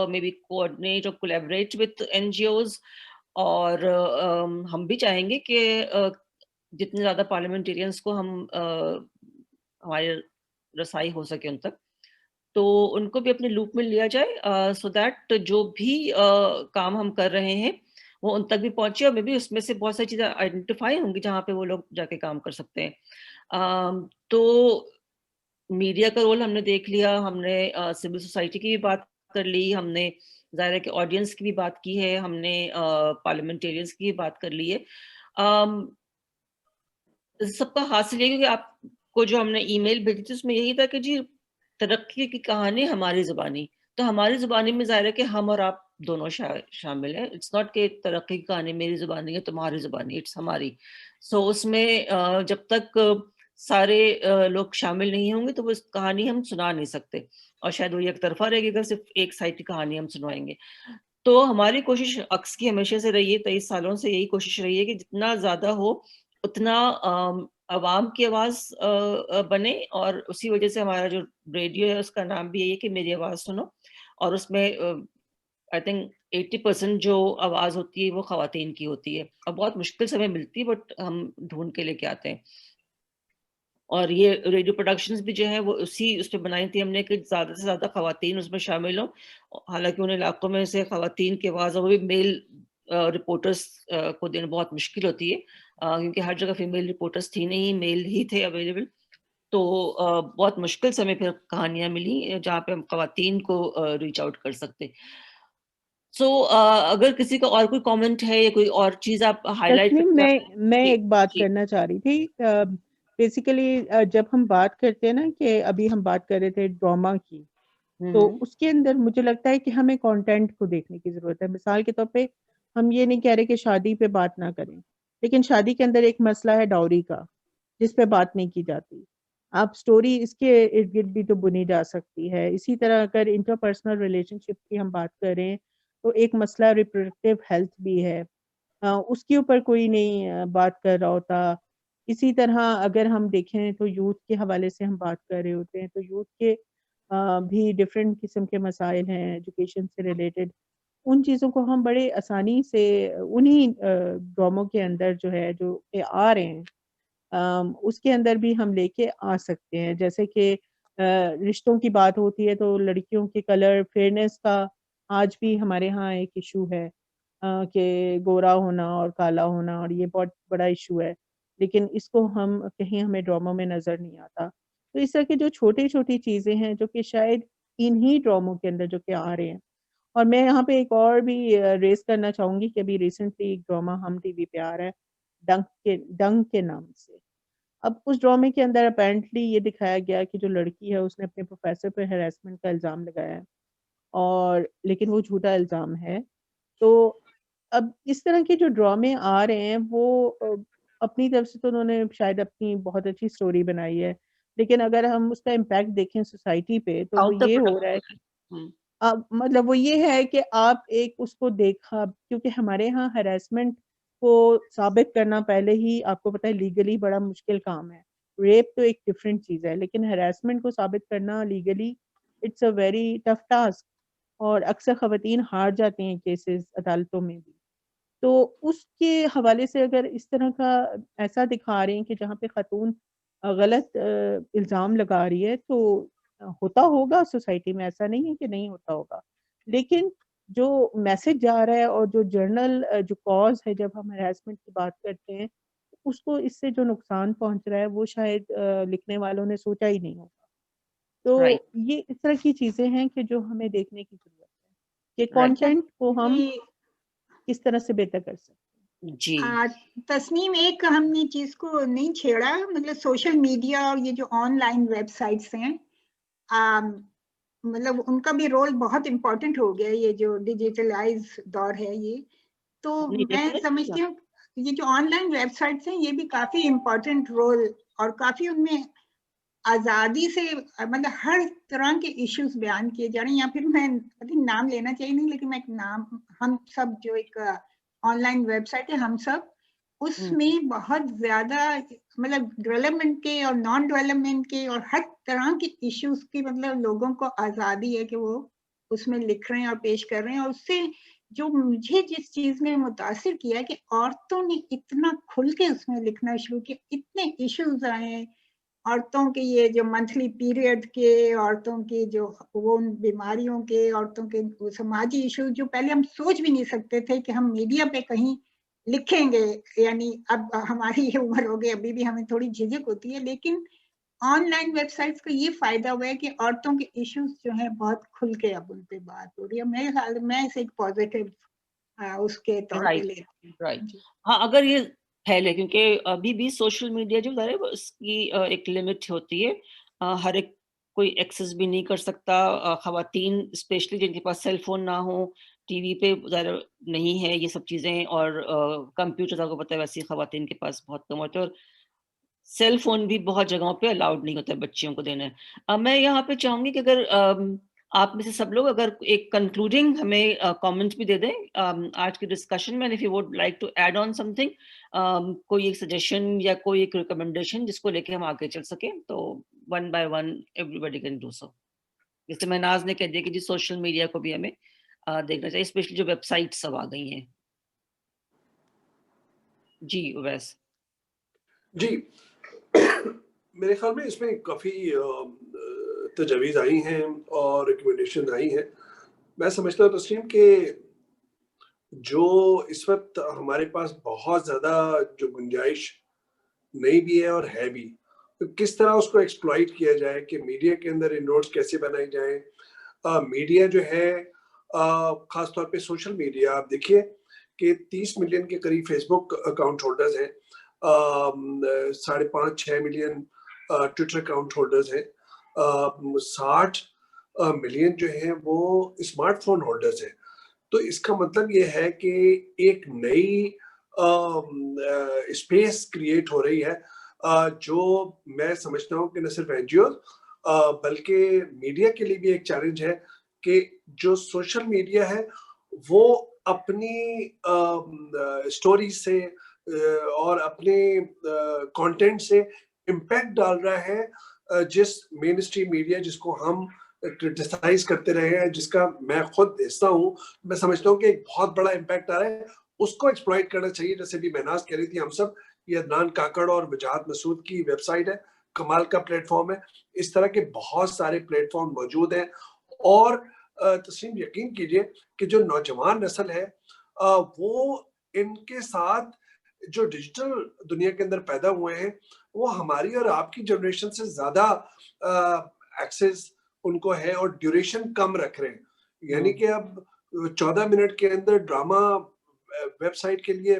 maybe coordinate or collaborate with NGOs, اور ہم بھی چاہیں گے کہ جتنے زیادہ پارلیمنٹیرینز کو ہم ہماری رسائی ہو سکے ان تک, تو ان کو بھی اپنے لوپ میں لیا جائے, سو دیٹ جو بھی کام ہم کر رہے ہیں وہ ان تک بھی پہنچے, اور میں بھی اس میں سے بہت ساری چیزیں آئیڈینٹیفائی ہوں گی جہاں پہ وہ لوگ جا کے کام کر سکتے ہیں. تو میڈیا کا رول ہم نے دیکھ لیا, ہم نے سول سوسائٹی کی بھی بات کر لی, ہم نے ظاہر ہے کہ آڈینس کی بھی بات کی ہے, ہم نے پارلیمنٹیرینز کی بھی بات کر لی ہے. سب کا حاصل یہ کہ آپ کو جو ہم نے ای میل بھیجی تھی اس میں یہی تھا کہ جی ترقی کی کہانی ہماری زبانی, تو ہماری زبانی میں ظاہر ہے کہ ہم اور آپ دونوں شامل ہیں. اٹس ناٹ کہ ترقی کی کہانی میری زبانی ہے تمہاری زبانی, اٹس ہماری. سو اس میں جب تک سارے لوگ شامل نہیں ہوں گے تو وہ کہانی ہم سنا نہیں سکتے, اور شاید وہ ایک طرفہ رہے گی اگر صرف ایک سائڈ کی کہانی ہم سنوائیں گے. تو ہماری کوشش عکس کی ہمیشہ سے رہی ہے, 23 سالوں سے یہی کوشش رہی ہے کہ جتنا زیادہ ہو اتنا عوام کی آواز بنے, اور اسی وجہ سے ہمارا جو ریڈیو ہے اس کا نام بھی یہی ہے کہ میری آواز سنو. اور اس میں آئی تھنک 80% جو آواز ہوتی ہے وہ خواتین کی ہوتی ہے, اور بہت مشکل سے ہمیں ملتی ہے بٹ ہم ڈھونڈ کے لے کے آتے ہیں. اور یہ ریڈیو پروڈکشنز بھی جو ہیں وہ اس پہ بنائی تھی ہم نے کہ زیادہ سے زیادہ خواتین اس میں شامل ہوں, حالانکہ ان علاقوں میں سے خواتین کی آواز اور وہ بھی میل رپورٹرز کو دینا بہت مشکل ہوتی ہے, کیونکہ ہر جگہ فیمیل رپورٹرز تھی نہیں, میل ہی تھے اویلیبل. تو بہت مشکل سے ہمیں پھر کہانیاں ملی جہاں پہ ہم خواتین کو ریچ آؤٹ کر سکتے. سو اگر کسی کا اور کوئی کامنٹ ہے یا کوئی اور چیز آپ ہائیلائٹ تسنیم میں ایک بات جی کرنا چاہ رہی تھی. بیسیکلی جب ہم بات کرتے ہیں نا کہ ابھی ہم بات کر رہے تھے ڈراما کی, تو اس کے اندر مجھے لگتا ہے کہ ہمیں کنٹینٹ کو دیکھنے کی ضرورت ہے. مثال کے طور پہ ہم یہ نہیں کہہ رہے کہ شادی پہ بات نہ کریں, لیکن شادی کے اندر ایک مسئلہ ہے ڈاوری کا جس پہ بات نہیں کی جاتی. آپ سٹوری اس کے ارد گرد بھی تو بنی جا سکتی ہے. اسی طرح اگر انٹر پرسنل ریلیشن شپ کی ہم بات کریں تو ایک مسئلہ ریپروڈکٹیو ہیلتھ بھی ہے, اس کے اوپر کوئی نہیں بات کر رہا ہوتا. اسی طرح اگر ہم دیکھیں تو یوتھ کے حوالے سے ہم بات کر رہے ہوتے ہیں تو یوتھ کے بھی ڈفرینٹ قسم کے مسائل ہیں ایجوکیشن سے ریلیٹڈ. ان چیزوں کو ہم بڑے آسانی سے انہی ڈراموں کے اندر جو ہے جو آ رہے ہیں اس کے اندر بھی ہم لے کے آ سکتے ہیں. جیسے کہ رشتوں کی بات ہوتی ہے تو لڑکیوں کے کلر فیئرنیس کا آج بھی ہمارے ہاں ایک ایشو ہے کہ گورا ہونا اور کالا ہونا, اور یہ بہت بڑا ایشو ہے, لیکن اس کو ہم کہیں ہمیں ڈراموں میں نظر نہیں آتا. تو اس طرح کی جو چھوٹی چھوٹی چیزیں ہیں جو کہ شاید انہی ڈراموں کے اندر جو کہ آ رہے ہیں. اور میں یہاں پہ ایک اور بھی ریز کرنا چاہوں گی کہ ابھی ریسنٹلی ایک ڈرامہ ہم ٹی وی پہ آ رہا ہے ڈنگ کے نام سے. اب اس ڈرامے کے اندر اپیرنٹلی یہ دکھایا گیا کہ جو لڑکی ہے اس نے اپنے پروفیسر پہ ہراسمنٹ کا الزام لگایا ہے, اور لیکن وہ جھوٹا الزام ہے. تو اب اس طرح کے جو ڈرامے آ رہے ہیں وہ اپنی طرف سے تو انہوں نے شاید اپنی بہت اچھی سٹوری بنائی ہے, لیکن اگر ہم اس کا امپیکٹ دیکھیں سوسائٹی پہ تو وہ یہ ہو رہا ہے مطلب وہ یہ ہے کہ آپ ایک اس کو دیکھا, کیونکہ ہمارے ہاں ہراسمنٹ کو ثابت کرنا پہلے ہی آپ کو پتہ ہے لیگلی بڑا مشکل کام ہے. ریپ تو ایک ڈفرینٹ چیز ہے, لیکن ہراسمنٹ کو ثابت کرنا legally it's a very tough task, اور اکثر خواتین ہار جاتی ہیں کیسز عدالتوں میں بھی. تو اس کے حوالے سے اگر اس طرح کا ایسا دکھا رہے ہیں کہ جہاں پہ خاتون غلط الزام لگا رہی ہے تو ہوتا ہوگا سوسائٹی میں, ایسا نہیں ہے کہ نہیں ہوتا ہوگا, لیکن جو میسج جا رہا ہے اور جو جرنل جو کاز ہے جب ہم ہراسمنٹ کی بات کرتے ہیں اس کو اس سے جو نقصان پہنچ رہا ہے وہ شاید لکھنے والوں نے سوچا ہی نہیں ہوگا. تو یہ اس طرح کی چیزیں ہیں کہ جو ہمیں دیکھنے کی ضرورت ہے کہ کانٹینٹ کو ہم کس طرح سے بہتر کر سکتے ہیں. جی تسنیم ایک ہم نے چیز کو نہیں چھیڑا, مطلب سوشل میڈیا اور یہ جو آن لائن ویب سائٹس ہیں مطلب ان کا بھی رول بہت امپورٹنٹ ہو گیا, یہ جو ڈیجیٹلائز دور ہے یہ. تو میں سمجھتی ہوں یہ جو آن لائن ویب سائٹس ہیں یہ بھی کافی امپورٹنٹ رول, اور کافی ان میں آزادی سے مطلب ہر طرح کے ایشوز بیان کیے جا رہے ہیں. یا پھر میں نام لینا چاہیے نہیں, لیکن میں ایک نام, ہم سب جو ایک آن لائن ویب سائٹ ہے ہم سب, اس میں بہت زیادہ مطلب ڈیولپمنٹ کے اور نان ڈیولپمنٹ کے اور ہر طرح کے ایشوز کی مطلب لوگوں کو آزادی ہے کہ وہ اس میں لکھ رہے ہیں اور پیش کر رہے ہیں. اور اس سے جو مجھے جس چیز میں متاثر کیا ہے کہ عورتوں نے اتنا کھل کے اس میں لکھنا شروع کیا, اتنے ایشوز آئے عورتوں کے, یہ جو منتھلی پیریڈ کے, عورتوں کی جو وہ بیماریوں کے, عورتوں کے سماجی ایشوز جو پہلے ہم سوچ بھی نہیں سکتے تھے کہ ہم میڈیا پہ کہیں لکھیں گے. یعنی اب ہماری یہ عمر ہو گئی, ابھی بھی ہمیں تھوڑی جھجک ہوتی ہے, لیکن آن لائن ویب سائٹس کا یہ فائدہ ہوا ہے کہ عورتوں کے ایشوز جو ہیں بہت کھل کے اب ان پہ بات ہو رہی ہے. میرے خیال میں اسے ایک پازیٹیو اس کے طور پہ لیتی ہوں. ہاں اگر یہ پھیلے, کیونکہ ابھی بھی سوشل میڈیا جو ہے اس کی ایک لمٹ ہوتی ہے, ہر ایک کوئی ایکسس بھی نہیں کر سکتا. خواتین اسپیشلی جن کے پاس سیل فون نہ ہو, ٹی وی پہ ظاہر نہیں ہے یہ سب چیزیں, اور کمپیوٹر کو پتہ ہے ویسے خواتین کے پاس بہت کم ہوتے ہیں, اور سیل فون بھی بہت جگہوں پہ الاؤڈ نہیں ہوتا ہے بچیوں کو دینے. میں یہاں پہ چاہوں گی کہ اگر آپ میں سے سب لوگ اگر ایک کنکلوڈنگ ہمیں کامنٹ بھی دے دیں آج کی ڈسکشن میں, if you would like to add on something, کوئی ایک سجیشن یا کوئی ایک ریکمنڈیشن جس کو لے کے ہم آگے چل سکیں, تو one by one every can do so. جیسے مہناز نے کہہ دیا کہ جی سوشل میڈیا کو بھی ہمیں دیکھنا چاہیے, اسپیشلی جو ویب سائٹس اب آ گئی ہیں. جی اویس. جی میرے خیال میں اس میں کافی تجاویز آئی ہیں اور ریکمنڈیشن آئی ہیں. میں سمجھتا ہوں تسلیم کہ جو اس وقت ہمارے پاس بہت زیادہ جو گنجائش نہیں بھی ہے اور ہے بھی, کس طرح اس کو ایکسپلائٹ کیا جائے, کہ میڈیا کے اندر انروڈز کیسے بنائی جائیں. میڈیا جو ہے खासतौर पे सोशल मीडिया, आप देखिए कि 30 मिलियन के करीब फेसबुक अकाउंट होल्डर्स हैं, 5.5-6 मिलियन ट्विटर अकाउंट होल्डर्स हैं, 60 मिलियन जो हैं वो स्मार्टफोन होल्डर्स हैं। तो इसका मतलब ये है कि एक नई स्पेस क्रिएट हो रही है, जो मैं समझता हूँ कि न सिर्फ एनजीओ बल्कि मीडिया के लिए भी एक चैलेंज है कि जो सोशल मीडिया है वो अपनी स्टोरी से और अपने कंटेंट से इम्पैक्ट डाल रहा है जिस मेन स्ट्रीम मीडिया जिसको हम क्रिटिसाइज करते रहे हैं, जिसका मैं खुद हिस्सा हूँ, मैं समझता हूँ कि एक बहुत बड़ा इम्पैक्ट आ रहा है, उसको एक्सप्लॉइट करना चाहिए। जैसे भी महनाज कह रही थी, हम सब, ये अदनान काकड़ और वजाहत मसूद की वेबसाइट है, कमाल का प्लेटफॉर्म है। इस तरह के बहुत सारे प्लेटफॉर्म मौजूद हैं और तस्लीम यकीन कीजिए कि जो नौजवान नस्ल है वो इनके साथ जो डिजिटल दुनिया के अंदर पैदा हुए हैं वो हमारी और आपकी जनरेशन से ज्यादा एक्सेस उनको है और ड्यूरेशन कम रख रहे हैं। यानी कि अब 14 मिनट के अंदर ड्रामा वेबसाइट के लिए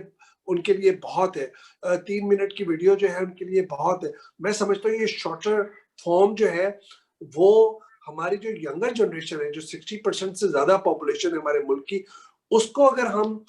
उनके लिए बहुत है, 3 मिनट की वीडियो जो है उनके लिए बहुत है। मैं समझता हूँ ये शॉर्टर फॉर्म जो है वो हमारी जो यंगर जनरेशन है, जो 60% से ज्यादा पॉपुलेशन है हमारे मुल्क की, उसको अगर हम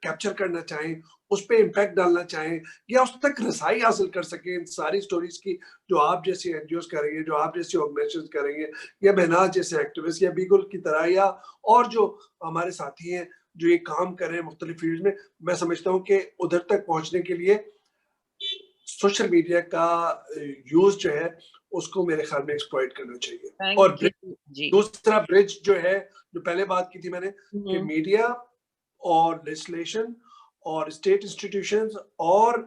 कैप्चर करना चाहें, उस पर इम्पैक्ट डालना चाहें या उस तक रसाई हासिल कर सकें इन सारी स्टोरीज की जो आप जैसी एनजीओज करेंगे, जो आप जैसी ऑर्गेनाइजेशन करेंगे, या महनाज जैसे एक्टिविस्ट या बीगुल की तरह या और जो हमारे साथी हैं जो ये काम कर रहे हैं मुख्तलिफ फील्ड में, मैं समझता हूँ कि उधर तक पहुंचने के लिए सोशल मीडिया का यूज जो है उसको मेरे ख्याल में एक्सप्लॉइट करना चाहिए। और दूसरा ब्रिज जो है, जो पहले बात की थी मैंने कि मीडिया और लेजिस्लेशन और स्टेट इंस्टीट्यूशंस और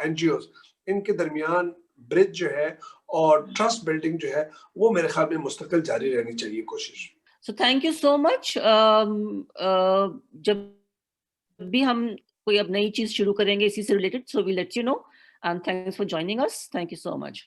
एनजीओज, इनके दरमियान ब्रिज जो है और ट्रस्ट बिल्डिंग जो है वो मेरे ख्याल में मुस्तकिल जारी रहनी चाहिए कोशिश। So thank you so much. जब भी हम कोई अब नई चीज शुरू करेंगे इसी से related, so we'll let you know, and thanks for joining us. Thank you so much.